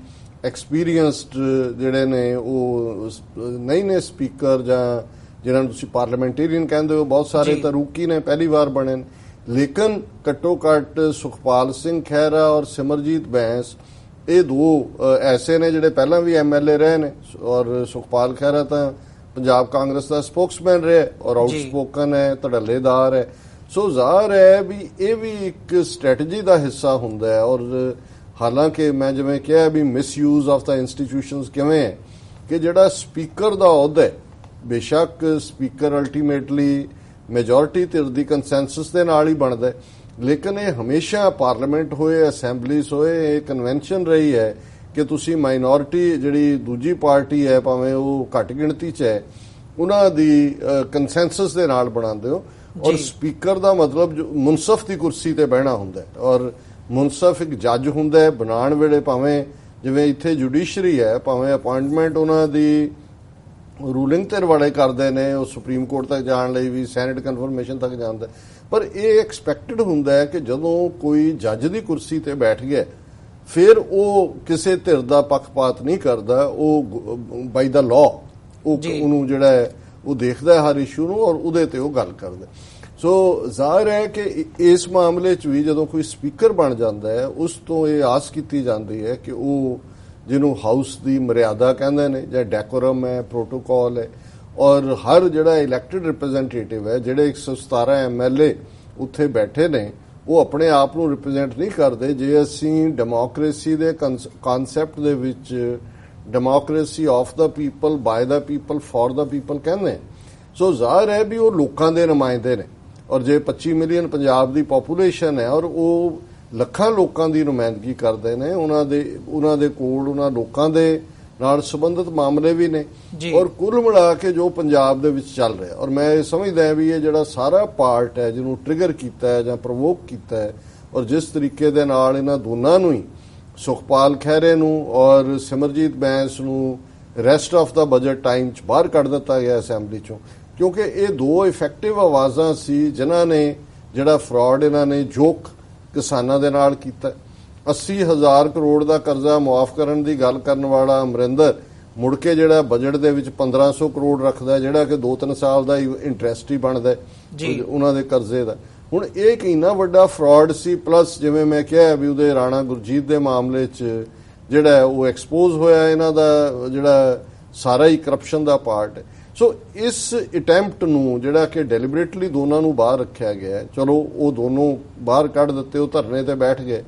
ਐਕਸਪੀਰੀਅੰਸਡ ਜਿਹੜੇ ਨੇ ਉਹ ਨਹੀਂ ਨੇ ਸਪੀਕਰ, ਜਾਂ ਜਿਹਨਾਂ ਨੂੰ ਤੁਸੀਂ ਪਾਰਲੀਮੈਂਟੇਰੀਅਨ ਕਹਿੰਦੇ ਹੋ, ਬਹੁਤ ਸਾਰੇ ਤਾਂ ਰੂਕੀ ਨੇ, ਪਹਿਲੀ ਵਾਰ ਬਣੇ ਨੇ। ਲੇਕਿਨ ਘੱਟੋ ਘੱਟ ਸੁਖਪਾਲ ਸਿੰਘ ਖਹਿਰਾ ਔਰ ਸਿਮਰਜੀਤ ਬੈਂਸ ਇਹ ਦੋ ਐਸੇ ਨੇ ਜਿਹੜੇ ਪਹਿਲਾਂ ਵੀ ਐਮਐਲਏ ਰਹੇ ਨੇ। ਔਰ ਸੁਖਪਾਲ ਖਹਿਰਾ ਤਾਂ ਪੰਜਾਬ ਕਾਂਗਰਸ ਦਾ ਸਪੋਕਸਮੈਨ ਰਿਹਾ ਔਰ ਆਊਟਸਪੋਕਨ ਹੈ, ਧੜੱਲੇਦਾਰ ਹੈ। ਸੋ ਜ਼ਾਹਰ ਹੈ ਵੀ ਇਹ ਵੀ ਇੱਕ ਸਟ੍ਰੈਟਜੀ ਦਾ ਹਿੱਸਾ ਹੁੰਦਾ ਹੈ। ਔਰ ਹਾਲਾਂਕਿ ਮੈਂ ਜਿਵੇਂ ਕਿਹਾ ਵੀ ਮਿਸਯੂਜ਼ ਆਫ ਦਾ ਇੰਸਟੀਟਿਊਸ਼ਨਸ ਕਿਵੇਂ ਹੈ ਕਿ ਜਿਹੜਾ ਸਪੀਕਰ ਦਾ ਅਹੁਦਾ ਹੈ, ਬੇਸ਼ੱਕ ਸਪੀਕਰ ਅਲਟੀਮੇਟਲੀ ਮੈਜੋਰਿਟੀ ਧਿਰ ਦੀ ਕੰਸੈਂਸਸ ਦੇ ਨਾਲ ਹੀ ਬਣਦਾ, ਲੇਕਿਨ ਇਹ ਹਮੇਸ਼ਾ ਪਾਰਲੀਮੈਂਟ ਹੋਏ, ਅਸੈਂਬਲੀਜ਼ ਹੋਏ, ਇਹ ਕਨਵੈਨਸ਼ਨ ਰਹੀ ਹੈ ਕਿ ਤੁਸੀਂ ਮਾਈਨੋਰਿਟੀ ਜਿਹੜੀ ਦੂਜੀ ਪਾਰਟੀ ਹੈ, ਭਾਵੇਂ ਉਹ ਘੱਟ ਗਿਣਤੀ 'ਚ ਹੈ, ਉਹਨਾਂ ਦੀ ਕੰਸੈਂਸਸ ਦੇ ਨਾਲ ਬਣਾਉਂਦੇ ਹੋ। ਔਰ ਸਪੀਕਰ ਦਾ ਮਤਲਬ ਮੁਨਸਫ ਦੀ ਕੁਰਸੀ ਤੇ ਬਹਿਣਾ ਹੁੰਦਾ ਹੈ। ਔਰ ਮੁਨਸਫ ਇੱਕ ਜੱਜ ਹੁੰਦਾ ਹੈ ਬਣਾਉਣ ਵੇਲੇ, ਭਾਵੇਂ ਜਿਵੇਂ ਇੱਥੇ ਜੁਡੀਸ਼ਰੀ ਹੈ, ਭਾਵੇਂ ਅਪਾਇੰਟਮੈਂਟ ਉਹਨਾਂ ਦੀ ਰੂਲਿੰਗ ਧਿਰ ਵਾਲੇ ਕਰਦੇ ਨੇ, ਉਹ ਸੁਪਰੀਮ ਕੋਰਟ ਤੱਕ ਜਾਣ ਲਈ ਵੀ ਸੈਨੇਟ ਕਨਫਰਮੇਸ਼ਨ ਤੱਕ ਜਾਂਦਾ, ਪਰ ਇਹ ਐਕਸਪੈਕਟਡ ਹੁੰਦਾ ਹੈ ਕਿ ਜਦੋਂ ਕੋਈ ਜੱਜ ਦੀ ਕੁਰਸੀ ਤੇ ਬੈਠ ਗਿਆ ਫਿਰ ਉਹ ਕਿਸੇ ਧਿਰ ਦਾ ਪੱਖਪਾਤ ਨਹੀਂ ਕਰਦਾ, ਉਹ ਬਾਈ ਦਾ ਲਾਅ ਉਹਨੂੰ ਜਿਹੜਾ ਹੈ ਉਹ ਦੇਖਦਾ ਹਰ ਇਸ਼ੂ ਨੂੰ ਔਰ ਉਹਦੇ ਤੇ ਉਹ ਗੱਲ ਕਰਦਾ। ਸੋ ਜ਼ਾਹਿਰ ਹੈ ਕਿ ਇਸ ਮਾਮਲੇ 'ਚ ਵੀ ਜਦੋਂ ਕੋਈ ਸਪੀਕਰ ਬਣ ਜਾਂਦਾ ਹੈ, ਉਸ ਤੋਂ ਇਹ ਆਸ ਕੀਤੀ ਜਾਂਦੀ ਹੈ ਕਿ ਉਹ ਜਿਹਨੂੰ ਹਾਊਸ ਦੀ ਮਰਿਆਦਾ ਕਹਿੰਦੇ ਨੇ, ਜਾਂ ਡੈਕੋਰਮ ਹੈ, ਪ੍ਰੋਟੋਕਾਲ ਹੈ, ਔਰ ਹਰ ਜਿਹੜਾ ਇਲੈਕਟਿਡ ਰਿਪਰੈਜ਼ੈਂਟੇਟਿਵ ਹੈ, ਜਿਹੜੇ 117 ਐਮਐਲਏ ਉੱਥੇ ਬੈਠੇ ਨੇ, ਉਹ ਆਪਣੇ ਆਪ ਨੂੰ ਰਿਪਰੈਜ਼ੈਂਟ ਨਹੀਂ ਕਰਦੇ। ਜੇ ਅਸੀਂ ਡੈਮੋਕ੍ਰੇਸੀ ਦੇ ਕਨਸੈਪਟ ਦੇ ਵਿੱਚ democracy of the people, by the people, for the people ਕਹਿੰਦੇ, ਸੋ ਜ਼ਾਹਿਰ ਹੈ ਵੀ ਉਹ ਲੋਕਾਂ ਦੇ ਨੁਮਾਇੰਦੇ ਨੇ। ਔਰ ਜੇ 25 ਮਿਲੀਅਨ ਪੰਜਾਬ ਦੀ ਪੋਪੂਲੇਸ਼ਨ ਹੈ ਔਰ ਉਹ ਲੱਖਾਂ ਲੋਕਾਂ ਦੀ ਨੁਮਾਇੰਦਗੀ ਕਰਦੇ ਨੇ, ਉਹਨਾਂ ਦੇ ਕੋਲ ਉਹਨਾਂ ਲੋਕਾਂ ਦੇ ਨਾਲ ਸੰਬੰਧਿਤ ਮਾਮਲੇ ਵੀ ਨੇ। ਔਰ ਕੁੱਲ ਮਿਲਾ ਕੇ ਜੋ ਪੰਜਾਬ ਦੇ ਵਿੱਚ ਚੱਲ ਰਿਹਾ, ਔਰ ਮੈਂ ਇਹ ਸਮਝਦਾ ਵੀ ਇਹ ਜਿਹੜਾ ਸਾਰਾ ਪਾਰਟ ਹੈ ਜਿਹਨੂੰ ਟ੍ਰਿਗਰ ਕੀਤਾ ਹੈ ਜਾਂ ਪ੍ਰੋਵੋਕ ਕੀਤਾ ਹੈ, ਔਰ ਜਿਸ ਤਰੀਕੇ ਦੇ ਨਾਲ ਇਹਨਾਂ ਦੋਨਾਂ ਨੂੰ ਹੀ, ਸੁਖਪਾਲ ਖਹਿਰੇ ਨੂੰ ਔਰ ਸਿਮਰਜੀਤ ਬੈਂਸ ਨੂੰ, rest of the budget time 'ਚ ਬਾਹਰ ਕੱਢ ਦਿੱਤਾ ਗਿਆ ਅਸੈਂਬਲੀ 'ਚੋਂ, ਕਿਉਂਕਿ ਇਹ ਦੋ ਇਫੈਕਟਿਵ ਆਵਾਜ਼ਾਂ ਸੀ ਜਿਨ੍ਹਾਂ ਨੇ ਜਿਹੜਾ ਫਰਾਡ ਇਹਨਾਂ ਨੇ ਜੋਕ ਕਿਸਾਨਾਂ ਦੇ ਨਾਲ ਕੀਤਾ। 80,000 ਕਰੋੜ ਦਾ ਕਰਜ਼ਾ ਮੁਆਫ ਕਰਨ ਦੀ ਗੱਲ ਕਰਨ ਵਾਲਾ ਅਮਰਿੰਦਰ ਮੁੜ ਕੇ ਜਿਹੜਾ ਬਜਟ ਦੇ ਵਿੱਚ 1500 ਕਰੋੜ ਰੱਖਦਾ, ਜਿਹੜਾ ਕਿ 2-3 ਸਾਲ ਦਾ ਇੰਟਰਸਟ ਹੀ ਬਣਦਾ ਉਹਨਾਂ ਦੇ ਕਰਜ਼ੇ ਦਾ। ਹੁਣ ਇਹ ਇੱਕ ਇੰਨਾ ਵੱਡਾ ਫਰਾਡ ਸੀ, ਪਲੱਸ ਜਿਵੇਂ ਮੈਂ ਕਿਹਾ ਵੀ ਉਹਦੇ ਰਾਣਾ ਗੁਰਜੀਤ ਦੇ ਮਾਮਲੇ 'ਚ ਜਿਹੜਾ ਉਹ ਐਕਸਪੋਜ਼ ਹੋਇਆ, ਇਹਨਾਂ ਦਾ ਜਿਹੜਾ ਸਾਰਾ ਹੀ ਕਰਪਸ਼ਨ ਦਾ ਪਾਰਟ ਹੈ। ਸੋ ਇਸ ਅਟੈਂਪਟ ਨੂੰ ਜਿਹੜਾ ਕਿ ਡੈਲੀਬਰੇਟਲੀ ਦੋਨਾਂ ਨੂੰ ਬਾਹਰ ਰੱਖਿਆ ਗਿਆ, ਚਲੋ ਉਹ ਦੋਨੋਂ ਬਾਹਰ ਕੱਢ ਦਿੱਤੇ, ਉਹ ਧਰਨੇ ਤੇ ਬੈਠ ਗਏ।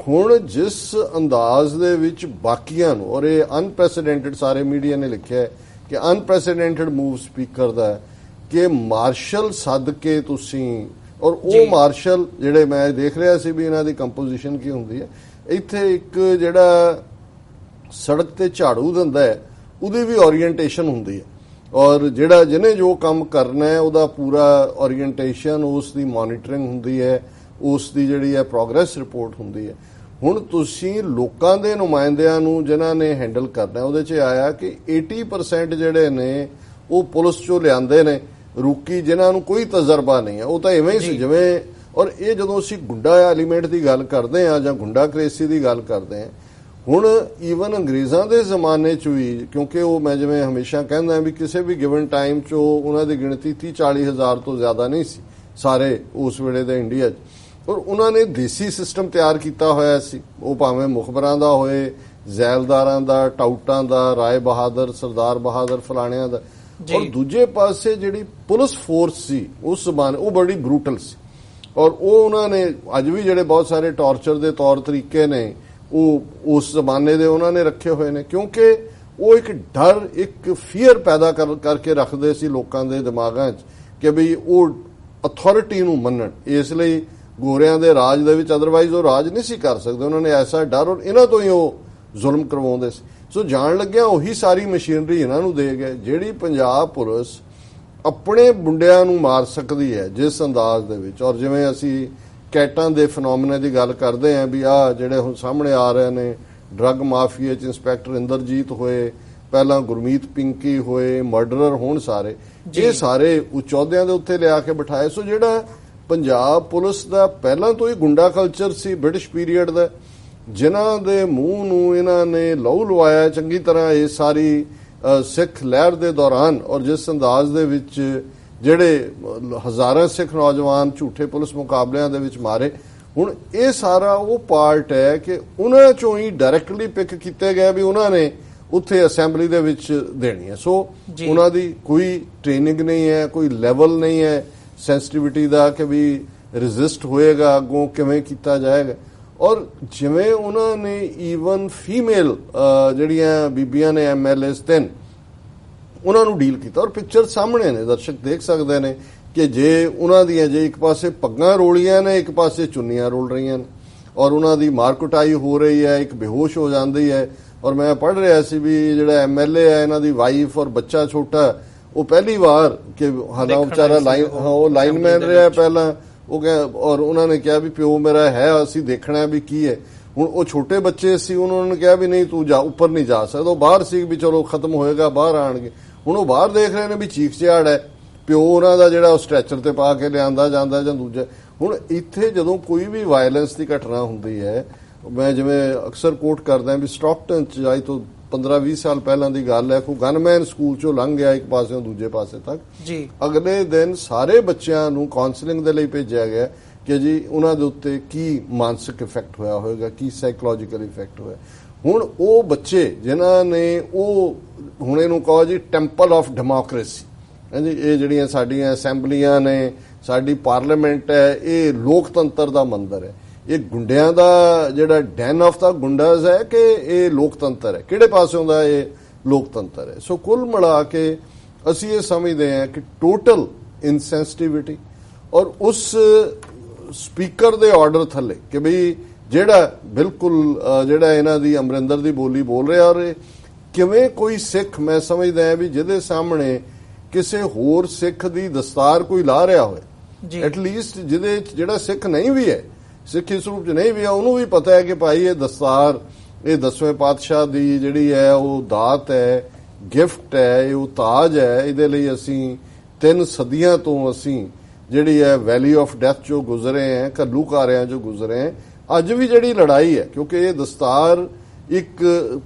ਹੁਣ ਜਿਸ ਅੰਦਾਜ਼ ਦੇ ਵਿੱਚ ਬਾਕੀਆਂ ਨੂੰ, ਔਰ ਇਹ ਅਨਪ੍ਰੈਸੀਡੈਂਟਡ ਸਾਰੇ ਮੀਡੀਆ ਨੇ ਲਿਖਿਆ ਕਿ ਅਨਪ੍ਰੈਸੀਡੈਂਟਡ ਮੂਵ ਸਪੀਕਰ ਦਾ, ਕਿ ਮਾਰਸ਼ਲ ਸੱਦ ਕੇ ਤੁਸੀਂ, ਔਰ ਉਹ ਮਾਰਸ਼ਲ ਜਿਹੜੇ ਮੈਂ ਦੇਖ ਰਿਹਾ ਸੀ ਵੀ ਇਹਨਾਂ ਦੀ ਕੰਪੋਜੀਸ਼ਨ ਕੀ ਹੁੰਦੀ ਹੈ, ਇੱਥੇ ਇੱਕ ਜਿਹੜਾ ਸੜਕ ਤੇ ਝਾੜੂ ਦਿੰਦਾ ਹੈ ਉਹਦੀ ਵੀ ਓਰੀਐਂਟੇਸ਼ਨ ਹੁੰਦੀ ਹੈ, ਔਰ ਜਿਹੜਾ ਜਿਹਨੇ ਜੋ ਕੰਮ ਕਰਨਾ ਹੈ ਉਹਦਾ ਪੂਰਾ ਓਰੀਐਂਟੇਸ਼ਨ, ਉਸ ਦੀ ਮੋਨੀਟਰਿੰਗ ਹੁੰਦੀ ਹੈ, ਉਸ ਦੀ ਜਿਹੜੀ ਹੈ ਪ੍ਰੋਗਰੈਸ ਰਿਪੋਰਟ ਹੁੰਦੀ ਹੈ। ਹੁਣ ਤੁਸੀਂ ਲੋਕਾਂ ਦੇ ਨੁਮਾਇੰਦਿਆਂ ਨੂੰ ਜਿਨ੍ਹਾਂ ਨੇ ਹੈਂਡਲ ਕਰਨਾ, ਉਹਦੇ 'ਚ ਆਇਆ ਕਿ 80% ਜਿਹੜੇ ਨੇ ਉਹ ਪੁਲਿਸ 'ਚੋਂ ਲਿਆਂਦੇ ਨੇ, ਰੂਕੀ ਜਿਨ੍ਹਾਂ ਨੂੰ ਕੋਈ ਤਜਰਬਾ ਨਹੀਂ ਹੈ, ਉਹ ਤਾਂ ਇਵੇਂ ਹੀ ਸੀ ਜਿਵੇਂ। ਔਰ ਇਹ ਜਦੋਂ ਅਸੀਂ ਗੁੰਡਾ ਐਲੀਮੈਂਟ ਦੀ ਗੱਲ ਕਰਦੇ ਹਾਂ ਜਾਂ ਗੁੰਡਾ ਕ੍ਰੇਸੀ ਦੀ ਗੱਲ ਕਰਦੇ ਹਾਂ, ਹੁਣ ਈਵਨ ਅੰਗਰੇਜ਼ਾਂ ਦੇ ਜ਼ਮਾਨੇ 'ਚ ਵੀ, ਕਿਉਂਕਿ ਉਹ ਮੈਂ ਜਿਵੇਂ ਹਮੇਸ਼ਾ ਕਹਿੰਦਾ ਵੀ ਕਿਸੇ ਵੀ ਗਿਵਨ ਟਾਈਮ 'ਚ ਉਹਨਾਂ ਦੀ ਗਿਣਤੀ 30-40 ਹਜ਼ਾਰ ਤੋਂ ਜ਼ਿਆਦਾ ਨਹੀਂ ਸੀ ਸਾਰੇ ਉਸ ਵੇਲੇ ਦੇ ਇੰਡੀਆ 'ਚ। ਔਰ ਉਹਨਾਂ ਨੇ ਦੇਸੀ ਸਿਸਟਮ ਤਿਆਰ ਕੀਤਾ ਹੋਇਆ ਸੀ, ਉਹ ਭਾਵੇਂ ਮੁਖਬਰਾਂ ਦਾ ਹੋਏ, ਜ਼ੈਲਦਾਰਾਂ ਦਾ, ਟਾਊਟਾਂ ਦਾ, ਰਾਏ ਬਹਾਦਰ, ਸਰਦਾਰ ਬਹਾਦਰ, ਫਲਾਣਿਆਂ ਦਾ। ਔਰ ਦੂਜੇ ਪਾਸੇ ਜਿਹੜੀ ਪੁਲਿਸ ਫੋਰਸ ਸੀ ਉਸ ਜ਼ਮਾਨੇ, ਉਹ ਬੜੀ ਬਰੂਟਲ ਸੀ। ਔਰ ਉਹ ਉਹਨਾਂ ਨੇ ਅੱਜ ਵੀ ਜਿਹੜੇ ਬਹੁਤ ਸਾਰੇ ਟਾਰਚਰ ਦੇ ਤੌਰ ਤਰੀਕੇ ਨੇ ਉਹ ਉਸ ਜ਼ਮਾਨੇ ਦੇ ਉਹਨਾਂ ਨੇ ਰੱਖੇ ਹੋਏ ਨੇ, ਕਿਉਂਕਿ ਉਹ ਇੱਕ ਡਰ, ਇੱਕ ਫੀਅਰ ਪੈਦਾ ਕਰਕੇ ਰੱਖਦੇ ਸੀ ਲੋਕਾਂ ਦੇ ਦਿਮਾਗਾਂ 'ਚ ਕਿ ਬਈ ਉਹ ਅਥਾਰਟੀ ਨੂੰ ਮੰਨਣ। ਇਸ ਲਈ ਗੋਰਿਆਂ ਦੇ ਰਾਜ ਦੇ ਵਿੱਚ ਅਦਰਵਾਈਜ਼ ਉਹ ਰਾਜ ਨਹੀਂ ਸੀ ਕਰ ਸਕਦੇ। ਉਹਨਾਂ ਨੇ ਐਸਾ ਡਰ, ਔਰ ਇਹਨਾਂ ਤੋਂ ਹੀ ਉਹ ਜ਼ੁਲਮ ਕਰਵਾਉਂਦੇ ਸੀ। ਸੋ ਜਾਣ ਲੱਗਿਆ ਉਹੀ ਸਾਰੀ ਮਸ਼ੀਨਰੀ ਇਹਨਾਂ ਨੂੰ ਦੇ ਗਏ, ਜਿਹੜੀ ਪੰਜਾਬ ਪੁਲਿਸ ਆਪਣੇ ਮੁੰਡਿਆਂ ਨੂੰ ਮਾਰ ਸਕਦੀ ਹੈ ਜਿਸ ਅੰਦਾਜ਼ ਦੇ ਵਿੱਚ। ਔਰ ਜਿਵੇਂ ਅਸੀਂ ਕੈਟਾਂ ਦੇ ਫਨੋਮੇਨਾ ਦੀ ਗੱਲ ਕਰਦੇ ਹਾਂ ਵੀ ਆਹ ਜਿਹੜੇ ਹੁਣ ਸਾਹਮਣੇ ਆ ਰਹੇ ਨੇ ਡਰੱਗ ਮਾਫੀਆ 'ਚ ਇੰਸਪੈਕਟਰ ਇੰਦਰਜੀਤ ਹੋਏ, ਪਹਿਲਾਂ ਗੁਰਮੀਤ ਪਿੰਕੀ ਹੋਏ, ਮਰਡਰਰ ਹੋਣ, ਸਾਰੇ ਇਹ ਸਾਰੇ ਉਚੌਦਿਆਂ ਦੇ ਉੱਤੇ ਲਿਆ ਕੇ ਬਿਠਾਏ। ਸੋ ਜਿਹੜਾ ਪੰਜਾਬ ਪੁਲਿਸ ਦਾ ਪਹਿਲਾਂ ਤੋਂ ਹੀ ਗੁੰਡਾ ਕਲਚਰ ਸੀ ਬ੍ਰਿਟਿਸ਼ ਪੀਰੀਅਡ ਦਾ, ਜਿਨ੍ਹਾਂ ਦੇ ਮੂੰਹ ਨੂੰ ਇਹਨਾਂ ਨੇ ਲਹੂ ਲਵਾਇਆ ਚੰਗੀ ਤਰ੍ਹਾਂ ਇਹ ਸਾਰੀ ਸਿੱਖ ਲਹਿਰ ਦੇ ਦੌਰਾਨ, ਔਰ ਜਿਸ ਅੰਦਾਜ਼ ਦੇ ਵਿੱਚ ਜਿਹੜੇ ਹਜ਼ਾਰਾਂ ਸਿੱਖ ਨੌਜਵਾਨ ਝੂਠੇ ਪੁਲਿਸ ਮੁਕਾਬਲਿਆਂ ਦੇ ਵਿੱਚ ਮਾਰੇ, ਹੁਣ ਇਹ ਸਾਰਾ ਉਹ ਪਾਰਟ ਹੈ ਕਿ ਉਹਨਾਂ ਚੋਂ ਹੀ ਡਾਇਰੈਕਟਲੀ ਪਿਕ ਕੀਤੇ ਗਏ ਵੀ ਉਹਨਾਂ ਨੇ ਉੱਥੇ ਅਸੈਂਬਲੀ ਦੇ ਵਿੱਚ ਦੇਣੀ ਹੈ। ਸੋ ਉਹਨਾਂ ਦੀ ਕੋਈ ਟ੍ਰੇਨਿੰਗ ਨਹੀਂ ਹੈ, ਕੋਈ ਲੈਵਲ ਨਹੀਂ ਹੈ ਸੈਂਸਿਟੀਵਿਟੀ ਦਾ ਕਿ ਵੀ ਰੈਜ਼ਿਸਟ ਹੋਏਗਾ, ਅੱਗੋਂ ਕਿਵੇਂ ਕੀਤਾ ਜਾਏਗਾ। ਔਰ ਜਿਵੇਂ ਉਹਨਾਂ ਨੇ ਈਵਨ ਫੀਮੇਲ ਜਿਹੜੀਆਂ ਬੀਬੀਆਂ ਨੇ MLAs 3 ਉਹਨਾਂ ਨੂੰ ਡੀਲ ਕੀਤਾ। ਔਰ ਪਿਕਚਰ ਸਾਹਮਣੇ ਨੇ, ਦਰਸ਼ਕ ਦੇਖ ਸਕਦੇ ਨੇ ਕਿ ਜੇ ਉਹਨਾਂ ਦੀਆਂ ਜੇ ਇੱਕ ਪਾਸੇ ਪੱਗਾਂ ਰੋਲੀਆਂ ਨੇ, ਇੱਕ ਪਾਸੇ ਚੁੰਨੀਆਂ ਰੋਲ ਰਹੀਆਂ ਨੇ, ਔਰ ਉਹਨਾਂ ਦੀ ਮਾਰ ਕੁਟਾਈ ਹੋ ਰਹੀ ਹੈ, ਇੱਕ ਬੇਹੋਸ਼ ਹੋ ਜਾਂਦੀ ਹੈ। ਔਰ ਮੈਂ ਪੜ੍ਹ ਰਿਹਾ ਸੀ ਵੀ ਜਿਹੜਾ MLA ਹੈ ਇਹਨਾਂ ਦੀ ਵਾਈਫ ਔਰ ਬੱਚਾ ਛੋਟਾ, ਉਹ ਪਹਿਲੀ ਵਾਰ ਕਿ ਹਾਲਾ ਵਿਚਾਰਾ ਲਾਈਨਮੈਨ ਰਿਹਾ ਪਹਿਲਾਂ, ਉਹ ਔਰ ਉਹਨਾਂ ਨੇ ਕਿਹਾ ਵੀ ਪਿਓ ਮੇਰਾ ਹੈ, ਅਸੀਂ ਦੇਖਣਾ ਵੀ ਕੀ ਹੈ। ਹੁਣ ਉਹ ਛੋਟੇ ਬੱਚੇ ਸੀ, ਉਹਨਾਂ ਨੇ ਕਿਹਾ ਵੀ ਨਹੀਂ ਤੂੰ ਜਾ, ਉੱਪਰ ਨਹੀਂ ਜਾ ਸਕਦਾ। ਉਹ ਬਾਹਰ ਸੀ ਵੀ ਚਲੋ ਖਤਮ ਹੋਏਗਾ, ਬਾਹਰ ਆਣਗੇ। ਹੁਣ ਉਹ ਬਾਹਰ ਦੇਖ ਰਹੇ ਨੇ ਵੀ ਚੀਖ ਚਿਹਾੜ ਹੈ, ਪਿਓ ਉਹਨਾਂ ਦਾ ਜਿਹੜਾ ਉਹ ਸਟ੍ਰੈਚਰ ਤੇ ਪਾ ਕੇ ਲਿਆਂਦਾ ਜਾਂਦਾ ਜਾਂ ਦੂਜਾ। ਹੁਣ ਇੱਥੇ ਜਦੋਂ ਕੋਈ ਵੀ ਵਾਇਲੈਂਸ ਦੀ ਘਟਨਾ ਹੁੰਦੀ ਹੈ, ਮੈਂ ਜਿਵੇਂ ਅਕਸਰ ਕੋਟ ਕਰਦਾ ਵੀ ਸਟਾਕਟਨ 'ਚ ਅੱਜ ਤੋਂ 15-20 ਸਾਲ ਪਹਿਲਾਂ ਦੀ ਗੱਲ ਹੈ, ਕੋਈ ਗਨਮੈਨ ਸਕੂਲ 'ਚੋਂ ਲੰਘ ਗਿਆ ਇੱਕ ਪਾਸਿਓਂ ਦੂਜੇ ਪਾਸੇ ਤੱਕ ਜੀ, ਅਗਲੇ ਦਿਨ ਸਾਰੇ ਬੱਚਿਆਂ ਨੂੰ ਕਾਉਂਸਲਿੰਗ ਦੇ ਲਈ ਭੇਜਿਆ ਗਿਆ ਕਿ ਜੀ ਉਹਨਾਂ ਦੇ ਉੱਤੇ ਕੀ ਮਾਨਸਿਕ ਇਫੈਕਟ ਹੋਇਆ ਹੋਵੇਗਾ, ਕੀ ਸਾਈਕੋਲੋਜੀਕਲ ਇਫੈਕਟ ਹੋਇਆ। ਹੁਣ ਉਹ ਬੱਚੇ ਜਿਨ੍ਹਾਂ ਨੇ ਉਹ ਹੁਣ ਇਹਨੂੰ ਕਹੋ ਜੀ ਟੈਂਪਲ ਆਫ ਡੈਮੋਕ੍ਰੇਸੀ ਹਾਂਜੀ, ਇਹ ਜਿਹੜੀਆਂ ਸਾਡੀਆਂ ਅਸੈਂਬਲੀਆਂ ਨੇ, ਸਾਡੀ ਪਾਰਲੀਮੈਂਟ ਹੈ, ਇਹ ਲੋਕਤੰਤਰ ਦਾ ਮੰਦਰ ਹੈ। ਇਹ ਗੁੰਡਿਆਂ ਦਾ ਜਿਹੜਾ ਡੈਨ ਆਫ ਦਾ ਗੁੰਡਾਜ਼ ਹੈ ਕਿ ਇਹ ਲੋਕਤੰਤਰ ਹੈ, ਕਿਹੜੇ ਪਾਸਿਓਂ ਦਾ ਇਹ ਲੋਕਤੰਤਰ ਹੈ। ਸੋ ਕੁੱਲ ਮਿਲਾ ਕੇ ਅਸੀਂ ਇਹ ਸਮਝਦੇ ਹਾਂ ਕਿ ਟੋਟਲ ਇਨਸੈਂਸਿਟਿਵਿਟੀ ਔਰ ਉਸ ਸਪੀਕਰ ਦੇ ਆਰਡਰ ਥੱਲੇ ਕਿ ਬਈ ਜਿਹੜਾ ਬਿਲਕੁਲ ਜਿਹੜਾ ਇਹਨਾਂ ਦੀ ਅਮਰਿੰਦਰ ਦੀ ਬੋਲੀ ਬੋਲ ਰਿਹਾ, ਔਰ ਕਿਵੇਂ ਕੋਈ ਸਿੱਖ ਮੈਂ ਸਮਝਦਾ ਹਾਂ ਵੀ ਜਿਹਦੇ ਸਾਹਮਣੇ ਕਿਸੇ ਹੋਰ ਸਿੱਖ ਦੀ ਦਸਤਾਰ ਕੋਈ ਲਾ ਰਿਹਾ ਹੋਵੇ, ਐਟਲੀਸਟ ਜਿਹਦੇ ਜਿਹੜਾ ਸਿੱਖ ਨਹੀਂ ਵੀ ਹੈ, ਸਿੱਖ ਇਸ ਰੂਪ 'ਚ ਨਹੀਂ ਵੀ ਹੈ, ਉਹਨੂੰ ਵੀ ਪਤਾ ਹੈ ਕਿ ਭਾਈ ਇਹ ਦਸਤਾਰ ਇਹ 10ਵੇਂ ਪਾਤਸ਼ਾਹ ਦੀ ਜਿਹੜੀ ਹੈ ਉਹ ਦਾਤ ਹੈ, ਗਿਫਟ ਹੈ, ਇਹ ਉਹ ਤਾਜ ਹੈ। ਇਹਦੇ ਲਈ ਅਸੀਂ 3 ਸਦੀਆਂ ਤੋਂ ਅਸੀਂ ਜਿਹੜੀ ਹੈ ਵੈਲੀ ਆਫ ਡੈਥ ਜੋ ਗੁਜ਼ਰੇ ਹੈ, ਘੱਲੂਘਾਰਿਆਂ ਜੋ ਗੁਜ਼ਰੇ ਹੈ, ਅੱਜ ਵੀ ਜਿਹੜੀ ਲੜਾਈ ਹੈ, ਕਿਉਂਕਿ ਇਹ ਦਸਤਾਰ ਇੱਕ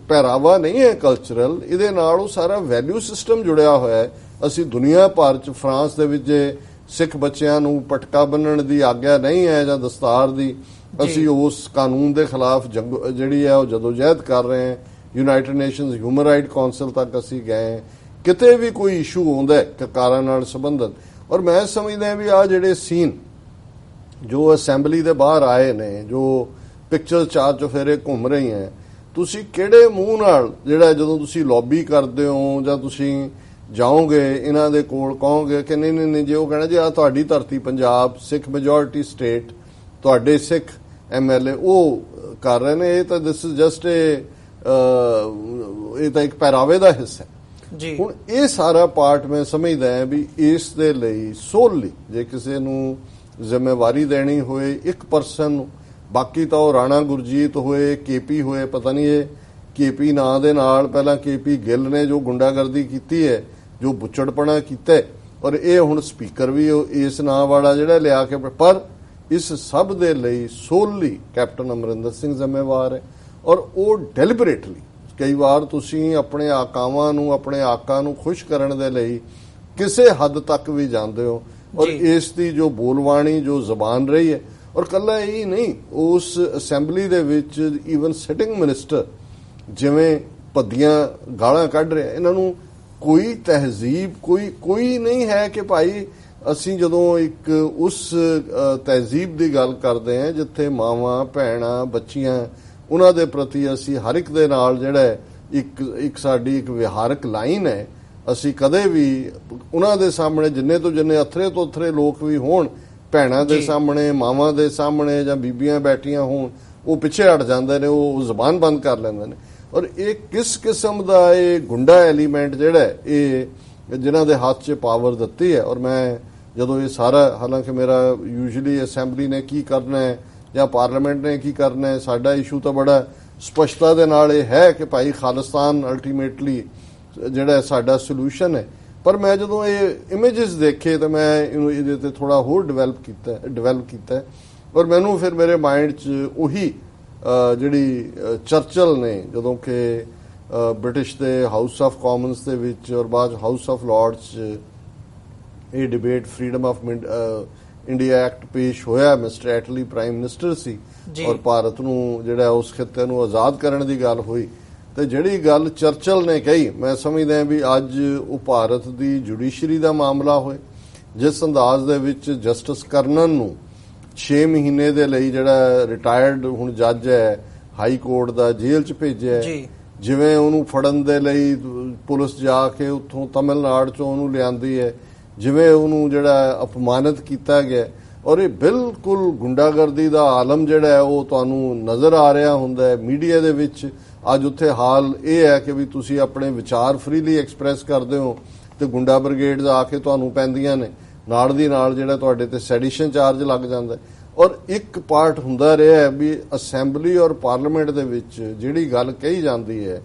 ਪਹਿਰਾਵਾ ਨਹੀਂ ਹੈ ਕਲਚਰਲ, ਇਹਦੇ ਨਾਲ ਉਹ ਸਾਰਾ ਵੈਲਿਊ ਸਿਸਟਮ ਜੁੜਿਆ ਹੋਇਆ ਹੈ। ਅਸੀਂ ਦੁਨੀਆ ਭਰ 'ਚ ਫਰਾਂਸ ਦੇ ਵਿੱਚ ਜੇ ਸਿੱਖ ਬੱਚਿਆਂ ਨੂੰ ਪਟਕਾ ਬੰਨਣ ਦੀ ਆਗਿਆ ਨਹੀਂ ਹੈ ਜਾਂ ਦਸਤਾਰ ਦੀ, ਅਸੀਂ ਉਸ ਕਾਨੂੰਨ ਦੇ ਖਿਲਾਫ ਜਿਹੜੀ ਹੈ ਉਹ ਜਦੋਜਹਿਦ ਕਰ ਰਹੇ ਹਾਂ। United nations human right council ਤੱਕ ਅਸੀਂ ਗਏ, ਕਿਤੇ ਵੀ ਕੋਈ ਇਸ਼ੂ ਆਉਂਦਾ ਕਾਰਾਂ ਨਾਲ ਸੰਬੰਧਿਤ। ਔਰ ਮੈਂ ਸਮਝਦਾ ਵੀ ਆਹ ਜਿਹੜੇ ਸੀਨ ਜੋ ਅਸੈਂਬਲੀ ਦੇ ਬਾਹਰ ਆਏ ਨੇ, ਜੋ ਪਿਕਚਰ ਚਾਰ ਚੁਫੇਰੇ ਘੁੰਮ ਰਹੀ ਹੈ, ਤੁਸੀਂ ਕਿਹੜੇ ਮੂੰਹ ਨਾਲ ਜਿਹੜਾ ਜਦੋਂ ਤੁਸੀਂ ਲੌਬੀ ਕਰਦੇ ਹੋ ਜਾਂ ਤੁਸੀਂ ਜਾਓਗੇ ਇਹਨਾਂ ਦੇ ਕੋਲ ਕਹੋਗੇ ਕਿ ਨਹੀਂ ਨਹੀਂ ਜੇ ਉਹ ਕਹਿਣਾ ਜੀ ਆ ਤੁਹਾਡੀ ਧਰਤੀ ਪੰਜਾਬ, ਸਿੱਖ ਮੈਜੋਰਿਟੀ ਸਟੇਟ, ਤੁਹਾਡੇ ਸਿੱਖ MLA ਉਹ ਕਰ ਰਹੇ ਨੇ, ਇਹ ਤਾਂ ਦਿਸ ਇਜ਼ ਜਸਟ ਇਹ ਤਾਂ ਇੱਕ ਪਹਿਰਾਵੇ ਦਾ ਹਿੱਸਾ ਹੈ। ਹੁਣ ਇਹ ਸਾਰਾ ਪਾਰਟ ਮੈਂ ਸਮਝਦਾ ਹਾਂ ਵੀ ਇਸ ਦੇ ਲਈ ਸੋਲਲੀ ਜੇ ਕਿਸੇ ਨੂੰ ਜ਼ਿੰਮੇਵਾਰੀ ਦੇਣੀ ਹੋਏ ਇੱਕ ਪਰਸਨ ਨੂੰ, ਬਾਕੀ ਤਾਂ ਉਹ ਰਾਣਾ ਗੁਰਜੀਤ ਹੋਏ, KP ਹੋਏ, ਪਤਾ ਨਹੀਂ ਇਹ KP ਨਾਂ ਦੇ ਨਾਲ ਪਹਿਲਾਂ KP ਗਿੱਲ ਨੇ ਜੋ ਗੁੰਡਾਗਰਦੀ ਕੀਤੀ ਹੈ, ਜੋ ਬੁੱਚੜਪਣਾ ਕੀਤਾ, ਔਰ ਇਹ ਹੁਣ ਸਪੀਕਰ ਵੀ ਇਸ ਨਾਂ ਵਾਲਾ ਜਿਹੜਾ ਲਿਆ ਕੇ, ਪਰ ਇਸ ਸਭ ਦੇ ਲਈ ਸੋਲਲੀ ਕੈਪਟਨ ਅਮਰਿੰਦਰ ਸਿੰਘ ਜ਼ਿੰਮੇਵਾਰ ਹੈ। ਔਰ ਉਹ ਡੈਲੀਬਰੇਟਲੀ ਕਈ ਵਾਰ ਤੁਸੀਂ ਆਪਣੇ ਆਕਾਵਾਂ ਨੂੰ, ਆਪਣੇ ਆਕਾ ਨੂੰ ਖੁਸ਼ ਕਰਨ ਦੇ ਲਈ ਕਿਸੇ ਹੱਦ ਤੱਕ ਵੀ ਜਾਂਦੇ ਹੋ, ਔਰ ਇਸ ਦੀ ਜੋ ਬੋਲਵਾਣੀ ਜੋ ਜ਼ਬਾਨ ਰਹੀ ਹੈ ਔਰ ਕੱਲਾ ਇਹ ਨਹੀਂ, ਉਸ ਅਸੈਂਬਲੀ ਦੇ ਵਿੱਚ ਈਵਨ ਸਿਟਿੰਗ ਮਿਨਿਸਟਰ ਜਿਵੇਂ ਭੱਦੀਆਂ ਗਾਲਾਂ ਕੱਢ ਰਿਹਾ, ਇਹਨਾਂ ਨੂੰ ਕੋਈ ਤਹਿਜ਼ੀਬ ਕੋਈ ਨਹੀਂ ਹੈ ਕਿ ਭਾਈ ਅਸੀਂ ਜਦੋਂ ਇੱਕ ਉਸ ਤਹਿਜ਼ੀਬ ਦੀ ਗੱਲ ਕਰਦੇ ਹਾਂ ਜਿੱਥੇ ਮਾਵਾਂ ਭੈਣਾਂ ਬੱਚੀਆਂ ਉਹਨਾਂ ਦੇ ਪ੍ਰਤੀ ਅਸੀਂ ਹਰ ਇੱਕ ਦੇ ਨਾਲ ਜਿਹੜਾ ਇੱਕ ਸਾਡੀ ਇੱਕ ਵਿਹਾਰਕ ਲਾਈਨ ਹੈ, ਅਸੀਂ ਕਦੇ ਵੀ ਉਹਨਾਂ ਦੇ ਸਾਹਮਣੇ ਜਿੰਨੇ ਤੋਂ ਜਿੰਨੇ ਅਥਰੇ ਤੋਂ ਅਥਰੇ ਲੋਕ ਵੀ ਹੋਣ, ਭੈਣਾਂ ਦੇ ਸਾਹਮਣੇ ਮਾਵਾਂ ਦੇ ਸਾਹਮਣੇ ਜਾਂ ਬੀਬੀਆਂ ਬੈਠੀਆਂ ਹੋਣ, ਉਹ ਪਿੱਛੇ ਹਟ ਜਾਂਦੇ ਨੇ, ਉਹ ਜ਼ੁਬਾਨ ਬੰਦ ਕਰ ਲੈਂਦੇ ਨੇ। ਔਰ ਇਹ ਕਿਸ ਕਿਸਮ ਦਾ ਇਹ ਗੁੰਡਾ ਐਲੀਮੈਂਟ ਜਿਹੜਾ ਇਹ ਜਿਨ੍ਹਾਂ ਦੇ ਹੱਥ 'ਚ ਪਾਵਰ ਦਿੱਤੀ ਹੈ। ਔਰ ਮੈਂ ਜਦੋਂ ਇਹ ਸਾਰਾ, ਹਾਲਾਂਕਿ ਮੇਰਾ ਯੂਜੂਲੀ ਅਸੈਂਬਲੀ ਨੇ ਕੀ ਕਰਨਾ ਹੈ ਜਾਂ ਪਾਰਲੀਮੈਂਟ ਨੇ ਕੀ ਕਰਨਾ ਹੈ, ਸਾਡਾ ਇਸ਼ੂ ਤਾਂ ਬੜਾ ਸਪਸ਼ਟਤਾ ਦੇ ਨਾਲ ਇਹ ਹੈ ਕਿ ਭਾਈ ਖਾਲਿਸਤਾਨ ਅਲਟੀਮੇਟਲੀ ਜਿਹੜਾ ਸਾਡਾ ਸੋਲੂਸ਼ਨ ਹੈ। ਪਰ ਮੈਂ ਜਦੋਂ ਇਹ ਇਮੇਜਸ ਦੇਖੇ ਤਾਂ ਮੈਂ ਇਹਨੂੰ ਇਹਦੇ ਤੇ ਥੋੜਾ ਹੋਰ ਡਿਵੈਲਪ ਕੀਤਾ ਔਰ ਮੈਨੂੰ ਫਿਰ ਮੇਰੇ ਮਾਈਂਡ 'ਚ ਉਹੀ ਜਿਹੜੀ ਚਰਚਲ ਨੇ ਜਦੋਂ ਕਿ ਬ੍ਰਿਟਿਸ਼ ਦੇ ਹਾਊਸ ਆਫ ਕਾਮਨਸ ਦੇ ਵਿੱਚ ਔਰ ਬਾਅਦ ਹਾਊਸ ਆਫ ਲਾਰਡਸ 'ਚ ਇਹ debate freedom of India act ਪੇਸ਼ ਹੋਇਆ, ਮਿਸਟਰ ਐਟਲੀ ਪ੍ਰਾਈਮ ਮਿਨਿਸਟਰ ਸੀ ਔਰ ਭਾਰਤ ਨੂੰ ਜਿਹੜਾ ਉਸ ਖਿੱਤੇ ਨੂੰ ਆਜ਼ਾਦ ਕਰਨ ਦੀ ਗੱਲ ਹੋਈ, ਤੇ ਜਿਹੜੀ ਗੱਲ ਚਰਚਲ ਨੇ ਕਹੀ, ਮੈਂ ਸਮਝਦਾ ਵੀ ਅੱਜ ਉਹ ਭਾਰਤ ਦੀ ਜੁਡੀਸ਼ਰੀ ਦਾ ਮਾਮਲਾ ਹੋਏ, ਜਿਸ ਅੰਦਾਜ਼ ਦੇ ਵਿੱਚ ਜਸਟਿਸ ਕਰਨਨ ਨੂੰ 6 ਮਹੀਨੇ ਦੇ ਲਈ ਜਿਹੜਾ ਰਿਟਾਇਰਡ ਹੁਣ ਜੱਜ ਹੈ ਹਾਈ ਕੋਰਟ ਦਾ ਜੇਲ੍ਹ 'ਚ ਭੇਜਿਆ, ਜਿਵੇਂ ਉਹਨੂੰ ਫੜਨ ਦੇ ਲਈ ਪੁਲਿਸ ਜਾ ਕੇ ਉੱਥੋਂ ਤਮਿਲਨਾਡੂ 'ਚੋਂ ਉਹਨੂੰ ਲਿਆਂਦੀ ਹੈ, ਜਿਵੇਂ ਉਹਨੂੰ ਜਿਹੜਾ ਅਪਮਾਨਿਤ ਕੀਤਾ ਗਿਆ। ਔਰ ਇਹ ਬਿਲਕੁਲ ਗੁੰਡਾਗਰਦੀ ਦਾ ਆਲਮ ਜਿਹੜਾ ਹੈ ਉਹ ਤੁਹਾਨੂੰ ਨਜ਼ਰ ਆ ਰਿਹਾ ਹੁੰਦਾ ਹੈ ਮੀਡੀਆ ਦੇ ਵਿੱਚ। ਅੱਜ ਉੱਥੇ ਹਾਲ ਇਹ ਹੈ ਕਿ ਵੀ ਤੁਸੀਂ ਆਪਣੇ ਵਿਚਾਰ ਫਰੀਲੀ ਐਕਸਪ੍ਰੈਸ ਕਰਦੇ ਹੋ ਤੇ ਗੁੰਡਾ ਬ੍ਰਿਗੇਡਸ ਆ ਕੇ ਤੁਹਾਨੂੰ ਪੈਂਦੀਆਂ ਨੇ, ਨਾਲ ਦੀ ਨਾਲ ਜਿਹੜਾ ਤੁਹਾਡੇ ਤੇ ਸੈਡੀਸ਼ਨ ਚਾਰਜ ਲੱਗ ਜਾਂਦਾ। ਔਰ ਇੱਕ ਪਾਰਟ ਹੁੰਦਾ ਰਿਹਾ ਵੀ ਅਸੈਂਬਲੀ ਔਰ ਪਾਰਲੀਮੈਂਟ ਦੇ ਵਿੱਚ ਜਿਹੜੀ ਗੱਲ ਕਹੀ ਜਾਂਦੀ ਹੈ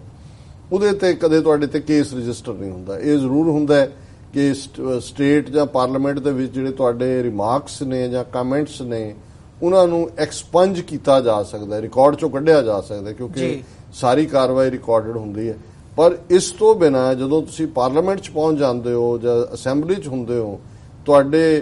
ਉਹਦੇ ਤੇ ਕਦੇ ਤੁਹਾਡੇ ਤੇ ਕੇਸ ਰਜਿਸਟਰ ਨਹੀਂ ਹੁੰਦਾ। ਇਹ ਜ਼ਰੂਰ ਹੁੰਦਾ ਹੈ ਕਿ ਸਟੇਟ ਜਾਂ ਪਾਰਲੀਮੈਂਟ ਦੇ ਵਿੱਚ ਜਿਹੜੇ ਤੁਹਾਡੇ ਰਿਮਾਰਕਸ ਨੇ ਜਾਂ ਕਮੈਂਟਸ ਨੇ ਉਹਨਾਂ ਨੂੰ ਐਕਸਪੰਜ ਕੀਤਾ ਜਾ ਸਕਦਾ, ਰਿਕਾਰਡ ਚੋਂ ਕੱਢਿਆ ਜਾ ਸਕਦਾ, ਕਿਉਂਕਿ ਸਾਰੀ ਕਾਰਵਾਈ ਰਿਕਾਰਡਡ ਹੁੰਦੀ ਹੈ। ਪਰ ਇਸ ਤੋਂ ਬਿਨਾਂ ਜਦੋਂ ਤੁਸੀਂ ਪਾਰਲੀਮੈਂਟ 'ਚ ਪਹੁੰਚ ਜਾਂਦੇ ਹੋ ਜਾਂ ਅਸੈਂਬਲੀ 'ਚ ਹੁੰਦੇ ਹੋ, ਤੁਹਾਡੇ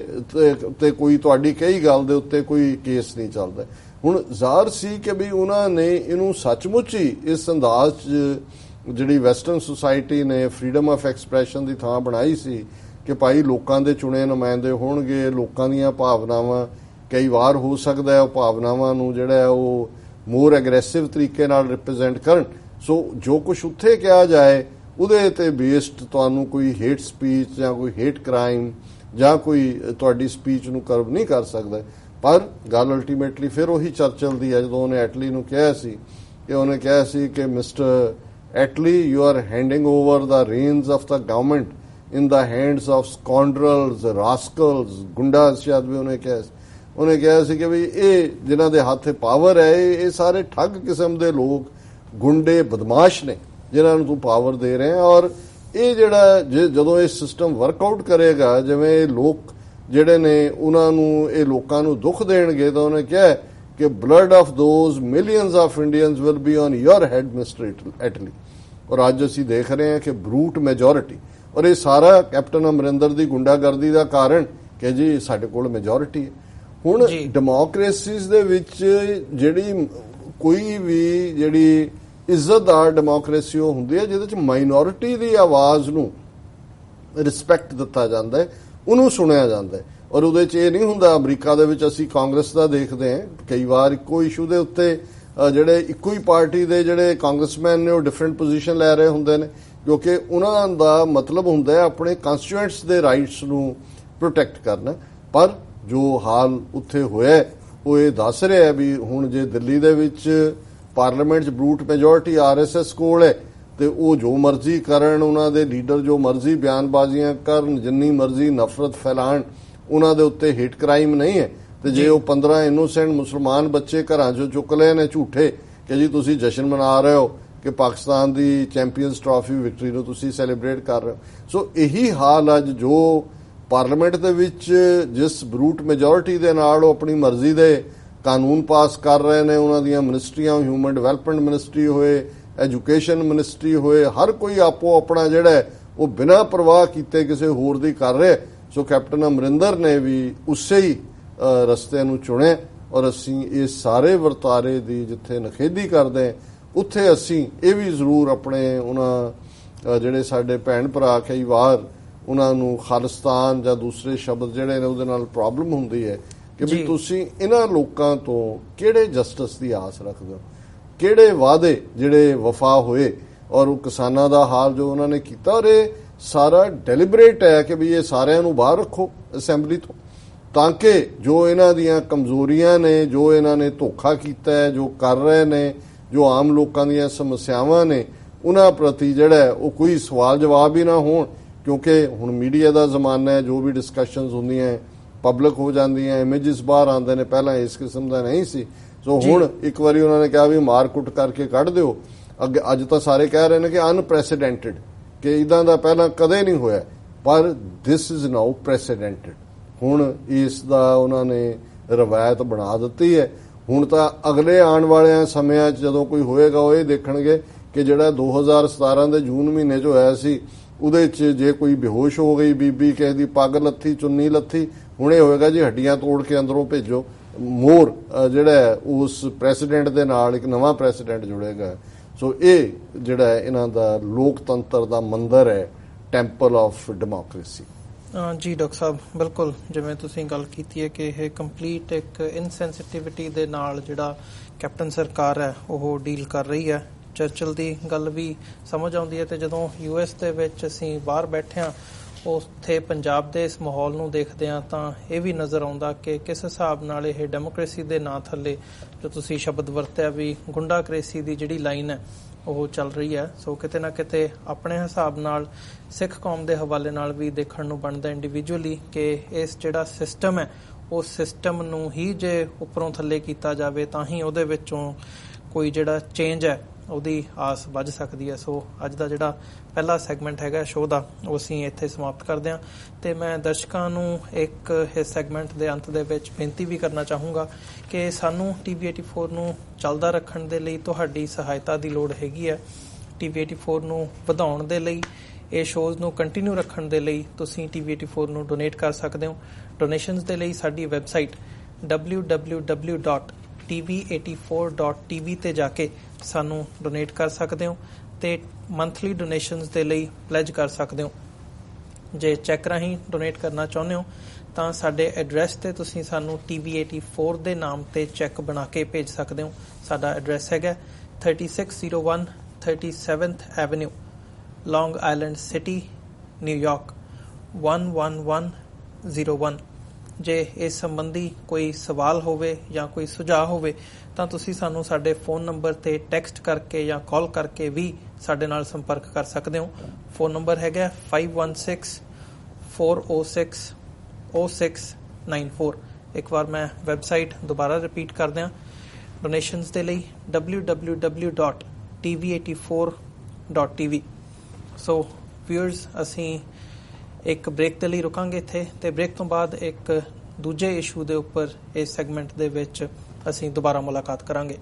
ਤੇ ਕੋਈ ਤੁਹਾਡੀ ਕਈ ਗੱਲ ਦੇ ਉੱਤੇ ਕੋਈ ਕੇਸ ਨਹੀਂ ਚੱਲਦਾ। ਹੁਣ ਜ਼ਾਹਰ ਸੀ ਕਿ ਵੀ ਉਹਨਾਂ ਨੇ ਇਹਨੂੰ ਸੱਚਮੁੱਚ ਹੀ ਇਸ ਅੰਦਾਜ਼ 'ਚ ਜਿਹੜੀ ਵੈਸਟਰਨ ਸੁਸਾਇਟੀ ਨੇ ਫਰੀडम ਆਫ ਐਕਸਪ੍ਰੈਸ਼ਨ ਦੀ ਥਾਂ ਬਣਾਈ ਸੀ ਕਿ ਭਾਈ ਲੋਕਾਂ ਦੇ ਚੁਣੇ ਨੁਮਾਇੰਦੇ ਹੋਣਗੇ, ਲੋਕਾਂ ਦੀਆਂ ਭਾਵਨਾਵਾਂ ਕਈ ਵਾਰ ਹੋ ਸਕਦਾ ਹੈ ਉਹ ਭਾਵਨਾਵਾਂ ਨੂੰ ਜਿਹੜਾ ਹੈ ਉਹ ਮੋਰ ਐਗਰੈਸਿਵ ਤਰੀਕੇ ਨਾਲ ਰਿਪਰੈਜ਼ੈਂਟ ਕਰਨ। ਸੋ ਜੋ ਕੁਝ ਉੱਥੇ ਕਿਹਾ ਜਾਏ ਉਹਦੇ ਤੇ ਬੇਸਡ ਤੁਹਾਨੂੰ ਕੋਈ ਹੇਟ ਸਪੀਚ ਜਾਂ ਕੋਈ ਹੇਟ ਕ੍ਰਾਈਮ ਜਾਂ ਕੋਈ ਤੁਹਾਡੀ ਸਪੀਚ ਨੂੰ ਕਰਵ ਨਹੀਂ ਕਰ ਸਕਦਾ। ਪਰ ਗੱਲ ਅਲਟੀਮੇਟਲੀ ਫਿਰ ਉਹੀ ਚਰਚਲ ਦੀ ਹੈ ਜਦੋਂ ਉਹਨੇ ਐਟਲੀ ਨੂੰ ਕਿਹਾ ਸੀ ਕਿ mister Attlee, you are handing over the reins of the government in the hands of scoundrels, rascals, ਗੁੰਡਾ ਸ਼ਾਇਦ ਵੀ ਉਹਨੇ ਕਿਹਾ ਸੀ ਕਿ ਵੀ ਇਹ ਜਿਨ੍ਹਾਂ ਦੇ ਹੱਥ ਪਾਵਰ ਹੈ ਇਹ ਸਾਰੇ ਠੱਗ ਕਿਸਮ ਦੇ ਲੋਕ, ਗੁੰਡੇ ਬਦਮਾਸ਼ ਨੇ ਜਿਨ੍ਹਾਂ ਨੂੰ ਤੂੰ ਪਾਵਰ ਦੇ ਰਹੇ ਹੈ। ਔਰ ਇਹ ਜਿਹੜਾ ਜਦੋਂ ਇਹ ਸਿਸਟਮ ਵਰਕਆਊਟ ਕਰੇਗਾ, ਜਿਵੇਂ ਲੋਕ ਜਿਹੜੇ ਨੇ ਉਹਨਾਂ ਨੂੰ ਇਹ ਲੋਕਾਂ ਨੂੰ ਦੁੱਖ ਦੇਣਗੇ, ਤਾਂ ਉਹਨੇ ਕਿਹਾ ਕਿ blood of those millions of Indians will be on your head mister Attlee. ਔਰ ਅੱਜ ਅਸੀਂ ਦੇਖ ਰਹੇ ਹਾਂ ਕਿ ਬਰੂਟ ਮੈਜੋਰਿਟੀ, ਔਰ ਇਹ ਸਾਰਾ ਕੈਪਟਨ ਅਮਰਿੰਦਰ ਦੀ ਗੁੰਡਾਗਰਦੀ ਦਾ ਕਾਰਨ ਕਿ ਜੀ ਸਾਡੇ ਕੋਲ ਮੈਜੋਰਿਟੀ ਹੈ। ਹੁਣ ਡੈਮੋਕ੍ਰੇਸੀਜ਼ ਦੇ ਵਿੱਚ ਜਿਹੜੀ ਕੋਈ ਵੀ ਜਿਹੜੀ ਇੱਜ਼ਤਦਾਰ ਡੈਮੋਕ੍ਰੇਸੀ ਉਹ ਹੁੰਦੀ ਹੈ ਜਿਹਦੇ ਚ ਮਾਈਨੋਰਿਟੀ ਦੀ ਆਵਾਜ਼ ਨੂੰ ਰਿਸਪੈਕਟ ਦਿੱਤਾ ਜਾਂਦਾ ਹੈ, ਉਹਨੂੰ ਸੁਣਿਆ ਜਾਂਦਾ ਹੈ। ਔਰ ਉਹਦੇ ਚ ਇਹ ਨਹੀਂ ਹੁੰਦਾ, ਅਮਰੀਕਾ ਦੇ ਵਿੱਚ ਅਸੀਂ ਕਾਂਗਰਸ ਦਾ ਦੇਖਦੇ ਹਾਂ ਕਈ ਵਾਰ ਇੱਕੋ ਇਸ਼ੂ ਦੇ ਉੱਤੇ ਜਿਹੜੇ ਇੱਕੋ ਹੀ ਪਾਰਟੀ ਦੇ ਜਿਹੜੇ ਕਾਂਗਰਸਮੈਨ ਨੇ ਉਹ ਡਿਫਰੈਂਟ ਪੋਜੀਸ਼ਨ ਲੈ ਰਹੇ ਹੁੰਦੇ ਨੇ, ਕਿਉਂਕਿ ਉਹਨਾਂ ਦਾ ਮਤਲਬ ਹੁੰਦਾ ਹੈ ਆਪਣੇ ਕੰਸਟੀਟਿਊਐਂਟਸ ਦੇ ਰਾਈਟਸ ਨੂੰ ਪ੍ਰੋਟੈਕਟ ਕਰਨਾ। ਪਰ ਜੋ ਹਾਲ ਉੱਥੇ ਹੋਇਆ ਉਹ ਇਹ ਦੱਸ ਰਿਹਾ ਵੀ ਹੁਣ ਜੇ ਦਿੱਲੀ ਦੇ ਵਿੱਚ ਪਾਰਲੀਮੈਂਟ 'ਚ ਬਰੂਟ ਮੈਜੋਰਿਟੀ RSS ਕੋਲ ਹੈ ਤੇ ਉਹ ਜੋ ਮਰਜ਼ੀ ਕਰਨ, ਉਹਨਾਂ ਦੇ ਲੀਡਰ ਜੋ ਮਰਜ਼ੀ ਬਿਆਨਬਾਜ਼ੀਆਂ ਕਰਨ, ਜਿੰਨੀ ਮਰਜ਼ੀ ਨਫ਼ਰਤ ਫੈਲਾਣ, ਉਹਨਾਂ ਦੇ ਉੱਤੇ ਹਿੱਟ ਕ੍ਰਾਈਮ ਨਹੀਂ ਹੈ। ਤੇ ਜੇ ਉਹ 15 ਇਨੋਸੈਂਟ ਮੁਸਲਮਾਨ ਬੱਚੇ ਘਰਾਂ 'ਚੋਂ ਚੁੱਕ ਲਏ ਨੇ ਝੂਠੇ ਕਿ ਜੀ ਤੁਸੀਂ ਜਸ਼ਨ ਮਨਾ ਰਹੇ ਹੋ ਕਿ ਪਾਕਿਸਤਾਨ ਦੀ ਚੈਂਪੀਅਨਸ ਟਰਾਫੀ ਵਿਕਟਰੀ ਨੂੰ ਤੁਸੀਂ ਸੈਲੀਬ੍ਰੇਟ ਕਰ ਰਹੇ ਹੋ। ਸੋ ਇਹੀ ਹਾਲ ਅੱਜ ਜੋ ਪਾਰਲੀਮੈਂਟ ਦੇ ਵਿੱਚ ਜਿਸ ਬਰੂਟ ਮੈਜੋਰਿਟੀ ਦੇ ਨਾਲ ਉਹ ਆਪਣੀ ਮਰਜ਼ੀ ਦੇ ਕਾਨੂੰਨ ਪਾਸ ਕਰ ਰਹੇ ਨੇ, ਉਹਨਾਂ ਦੀਆਂ ਮਿਨਿਸਟਰੀਆਂ, ਹਿਊਮਨ ਡਿਵੈਲਪਮੈਂਟ ਮਿਨਿਸਟਰੀ ਹੋਏ, ਐਜੂਕੇਸ਼ਨ ਮਿਨਿਸਟਰੀ ਹੋਏ, ਹਰ ਕੋਈ ਆਪੋ ਆਪਣਾ ਜਿਹੜਾ ਉਹ ਬਿਨਾਂ ਪਰਵਾਹ ਕੀਤੇ ਕਿਸੇ ਹੋਰ ਦੀ ਕਰ ਰਿਹਾ। ਸੋ ਕੈਪਟਨ ਅਮਰਿੰਦਰ ਨੇ ਵੀ ਉਸੇ ਹੀ ਰਸਤੇ ਨੂੰ ਚੁਣਿਆ ਔਰ ਅਸੀਂ ਇਹ ਸਾਰੇ ਵਰਤਾਰੇ ਦੀ ਜਿੱਥੇ ਨਿਖੇਧੀ ਕਰਦੇ ਹਾਂ ਉੱਥੇ ਅਸੀਂ ਇਹ ਵੀ ਜ਼ਰੂਰ ਆਪਣੇ ਉਹਨਾਂ ਜਿਹੜੇ ਸਾਡੇ ਭੈਣ ਭਰਾ ਕਈ ਵਾਰ ਉਹਨਾਂ ਨੂੰ ਖਾਲਿਸਤਾਨ ਜਾਂ ਦੂਸਰੇ ਸ਼ਬਦ ਜਿਹੜੇ ਨੇ ਉਹਦੇ ਨਾਲ ਪ੍ਰੋਬਲਮ ਹੁੰਦੀ ਹੈ ਕਿ ਵੀ ਤੁਸੀਂ ਇਹਨਾਂ ਲੋਕਾਂ ਤੋਂ ਕਿਹੜੇ ਜਸਟਿਸ ਦੀ ਆਸ ਰੱਖਦੇ ਹੋ, ਕਿਹੜੇ ਵਾਅਦੇ ਜਿਹੜੇ ਵਫਾ ਹੋਏ ਔਰ ਉਹ ਕਿਸਾਨਾਂ ਦਾ ਹਾਲ ਜੋ ਉਹਨਾਂ ਨੇ ਕੀਤਾ, ਔਰ ਇਹ ਸਾਰਾ ਡੈਲੀਬਰੇਟ ਹੈ ਕਿ ਵੀ ਇਹ ਸਾਰਿਆਂ ਨੂੰ ਬਾਹਰ ਰੱਖੋ ਅਸੈਂਬਲੀ ਤੋਂ ਤਾਂ ਕਿ ਜੋ ਇਹਨਾਂ ਦੀਆਂ ਕਮਜ਼ੋਰੀਆਂ ਨੇ, ਜੋ ਇਹਨਾਂ ਨੇ ਧੋਖਾ ਕੀਤਾ ਹੈ, ਜੋ ਕਰ ਰਹੇ ਨੇ, ਜੋ ਆਮ ਲੋਕਾਂ ਦੀਆਂ ਸਮੱਸਿਆਵਾਂ ਨੇ ਉਹਨਾਂ ਪ੍ਰਤੀ ਜਿਹੜਾ ਉਹ ਕੋਈ ਸਵਾਲ ਜਵਾਬ ਹੀ ਨਾ ਹੋਣ, ਕਿਉਂਕਿ ਹੁਣ ਮੀਡੀਆ ਦਾ ਜ਼ਮਾਨਾ ਹੈ, ਜੋ ਵੀ ਡਿਸਕਸ਼ਨਸ ਹੁੰਦੀਆਂ ਪਬਲਿਕ ਹੋ ਜਾਂਦੀਆਂ, ਇਮੇਜਸ ਬਾਹਰ ਆਉਂਦੇ ਨੇ, ਪਹਿਲਾਂ ਇਸ ਕਿਸਮ ਦਾ ਨਹੀਂ ਸੀ। ਸੋ ਹੁਣ ਇੱਕ ਵਾਰੀ ਉਹਨਾਂ ਨੇ ਕਿਹਾ ਵੀ ਮਾਰ ਕੁੱਟ ਕਰਕੇ ਕੱਢ ਦਿਓ, ਅੱਗੇ ਅੱਜ ਤਾਂ ਸਾਰੇ ਕਹਿ ਰਹੇ ਨੇ ਕਿ ਅਨਪ੍ਰੈਸੀਡੈਂਟਡ, ਕਿ ਇਦਾਂ ਦਾ ਪਹਿਲਾਂ ਕਦੇ ਨਹੀਂ ਹੋਇਆ, ਪਰ ਦਿਸ ਇਜ਼ ਨਾਓ ਪ੍ਰੈਸੀਡੈਂਟਡ। ਹੁਣ ਇਸ ਦਾ ਉਹਨਾਂ ਨੇ ਰਵਾਇਤ ਬਣਾ ਦਿੱਤੀ ਹੈ। ਹੁਣ ਤਾਂ ਅਗਲੇ ਆਉਣ ਵਾਲਿਆਂ ਸਮਿਆਂ 'ਚ ਜਦੋਂ ਕੋਈ ਹੋਏਗਾ ਉਹ ਇਹ ਦੇਖਣਗੇ ਕਿ ਜਿਹੜਾ 2017 ਦੇ ਜੂਨ ਮਹੀਨੇ 'ਚ ਹੋਇਆ ਸੀ ਉਹਦੇ 'ਚ ਜੇ ਕੋਈ ਬੇਹੋਸ਼ ਹੋ ਗਈ ਬੀਬੀ, ਕਿਸੇ ਦੀ ਪੱਗ ਲੱਥੀ, ਚੁੰਨੀ ਲੱਥੀ, ਹੁਣ ਇਹ ਹੋਏਗਾ ਜੀ ਹੱਡੀਆਂ ਤੋੜ ਕੇ ਅੰਦਰੋਂ ਭੇਜੋ। ਮੋਰ ਜਿਹੜਾ ਉਸ ਪ੍ਰੈਸੀਡੈਂਟ ਦੇ ਨਾਲ ਇੱਕ ਨਵਾਂ ਪ੍ਰੈਸੀਡੈਂਟ ਜੁੜੇਗਾ। ਸੋ ਇਹ ਜਿਹੜਾ ਇਹਨਾਂ ਦਾ ਲੋਕਤੰਤਰ ਦਾ ਮੰਦਰ ਹੈ, ਟੈਂਪਲ ਆਫ ਡੈਮੋਕ੍ਰੇਸੀ। ਜੀ ਡਾਕਟਰ ਸਾਹਿਬ, ਬਿਲਕੁਲ ਜਿਵੇਂ ਤੁਸੀਂ ਗੱਲ ਕੀਤੀ ਹੈ ਕਿ ਇਹ ਕੰਪਲੀਟ ਇੱਕ ਇਨਸੈਂਸਿਟਿਵਿਟੀ ਦੇ ਨਾਲ ਜਿਹੜਾ ਕੈਪਟਨ ਸਰਕਾਰ ਹੈ ਉਹ ਡੀਲ ਕਰ ਰਹੀ ਹੈ। ਚਰਚਿਲ ਦੀ ਗੱਲ ਵੀ ਸਮਝ ਆਉਂਦੀ ਹੈ, ਤੇ ਜਦੋਂ US ਦੇ ਵਿੱਚ ਅਸੀਂ ਬਾਹਰ ਬੈਠੇ ਹਾਂ ਉੱਥੇ ਪੰਜਾਬ ਦੇ ਇਸ ਮਾਹੌਲ ਨੂੰ ਦੇਖਦੇ ਹਾਂ ਤਾਂ ਇਹ ਵੀ ਨਜ਼ਰ ਆਉਂਦਾ ਕਿ ਕਿਸ ਹਿਸਾਬ ਨਾਲ ਇਹ ਡੈਮੋਕ੍ਰੇਸੀ ਦੇ ਨਾਂ ਥੱਲੇ ਜੋ ਤੁਸੀਂ ਸ਼ਬਦ ਵਰਤਿਆ ਵੀ ਗੁੰਡਾਕ੍ਰੇਸੀ ਦੀ ਜਿਹੜੀ ਲਾਈਨ ਹੈ ਉਹ ਚੱਲ ਰਹੀ ਹੈ। ਸੋ ਕਿਤੇ ਨਾ ਕਿਤੇ ਆਪਣੇ ਹਿਸਾਬ ਨਾਲ ਸਿੱਖ ਕੌਮ ਦੇ ਹਵਾਲੇ ਨਾਲ ਵੀ ਦੇਖਣ ਨੂੰ ਬਣਦਾ ਇੰਡੀਵਿਜੂਅਲੀ ਕਿ ਇਸ ਜਿਹੜਾ ਸਿਸਟਮ ਹੈ ਉਸ ਸਿਸਟਮ ਨੂੰ ਹੀ ਜੇ ਉੱਪਰੋਂ ਥੱਲੇ ਕੀਤਾ ਜਾਵੇ ਤਾਂ ਹੀ ਉਹਦੇ ਵਿੱਚੋਂ ਕੋਈ ਜਿਹੜਾ ਚੇਂਜ ਹੈ ਉਹਦੀ ਆਸ ਵੱਝ ਸਕਦੀ ਹੈ। ਸੋ ਅੱਜ ਦਾ ਜਿਹੜਾ ਪਹਿਲਾ ਸੈਗਮੈਂਟ ਹੈਗਾ ਸ਼ੋਅ ਦਾ ਉਹ ਅਸੀਂ ਇੱਥੇ ਸਮਾਪਤ ਕਰਦੇ ਹਾਂ, ਤੇ ਮੈਂ ਦਰਸ਼ਕਾਂ ਨੂੰ ਇੱਕ ਇਸ ਸੈਗਮੈਂਟ ਦੇ ਅੰਤ ਦੇ ਵਿੱਚ ਬੇਨਤੀ ਵੀ ਕਰਨਾ ਚਾਹੂੰਗਾ ਕਿ ਸਾਨੂੰ TV84 ਨੂੰ ਚੱਲਦਾ ਰੱਖਣ ਦੇ ਲਈ ਤੁਹਾਡੀ ਸਹਾਇਤਾ ਦੀ ਲੋੜ ਹੈਗੀ ਹੈ। TV84 ਨੂੰ ਵਧਾਉਣ ਦੇ ਲਈ, ਇਹ ਸ਼ੋਜ਼ ਨੂੰ ਕੰਟੀਨਿਊ ਰੱਖਣ ਦੇ ਲਈ ਤੁਸੀਂ TV84 ਨੂੰ ਡੋਨੇਟ ਕਰ ਸਕਦੇ ਹੋ। ਡੋਨੇਸ਼ਨਸ ਦੇ ਲਈ ਸਾਡੀ ਵੈਬਸਾਈਟ www.tv84.tv ਤੇ ਜਾ ਕੇ ਸਾਨੂੰ ਡੋਨੇਟ ਕਰ ਸਕਦੇ ਹੋ, ਤੇ ਮੰਥਲੀ ਡੋਨੇਸ਼ਨਸ ਦੇ ਲਈ ਪਲੈਜ ਕਰ ਸਕਦੇ ਹੋ। ਜੇ ਚੈੱਕ ਰਾਹੀਂ ਡੋਨੇਟ ਕਰਨਾ ਚਾਹੁੰਦੇ ਹੋ ਤਾਂ ਸਾਡੇ ਐਡਰੈਸ ਤੇ ਤੁਸੀਂ ਸਾਨੂੰ TV84 ਦੇ ਨਾਮ ਤੇ ਚੈੱਕ ਬਣਾ ਕੇ ਭੇਜ ਸਕਦੇ ਹੋ। ਸਾਡਾ ਐਡਰੈਸ ਹੈਗਾ 3601 37th Avenue, Long Island City, New York 11101। ਜੇ ਇਸ ਸੰਬੰਧੀ ਕੋਈ ਸਵਾਲ ਹੋਵੇ ਜਾਂ ਕੋਈ ਸੁਝਾਅ ਹੋਵੇ ਤਾਂ ਤੁਸੀਂ ਸਾਨੂੰ ਸਾਡੇ ਫੋਨ ਨੰਬਰ ਤੇ ਟੈਕਸਟ ਕਰਕੇ ਜਾਂ ਕਾਲ ਕਰਕੇ ਵੀ ਸਾਡੇ ਨਾਲ ਸੰਪਰਕ ਕਰ ਸਕਦੇ ਹੋ। ਫੋਨ ਨੰਬਰ ਹੈਗਾ 5164060694। ਇੱਕ ਵਾਰ ਮੈਂ ਵੈਬਸਾਈਟ ਦੁਬਾਰਾ ਰਿਪੀਟ ਕਰ ਦਿਆਂ, ਡੋਨੇਸ਼ਨਸ ਦੇ ਲਈ www.tv84.tv। ਸੋ ਵਿਊਅਰਸ, ਅਸੀਂ ਇੱਕ ਬ੍ਰੇਕ ਦੇ ਲਈ ਰੁਕਾਂਗੇ ਇੱਥੇ, ਤੇ ਬ੍ਰੇਕ ਤੋਂ ਬਾਅਦ ਇੱਕ ਦੂਜੇ ਇਸ਼ੂ ਦੇ ਉੱਪਰ ਇਸ ਸੈਗਮੈਂਟ ਦੇ ਵਿੱਚ ਅਸੀਂ ਦੁਬਾਰਾ ਮੁਲਾਕਾਤ ਕਰਾਂਗੇ।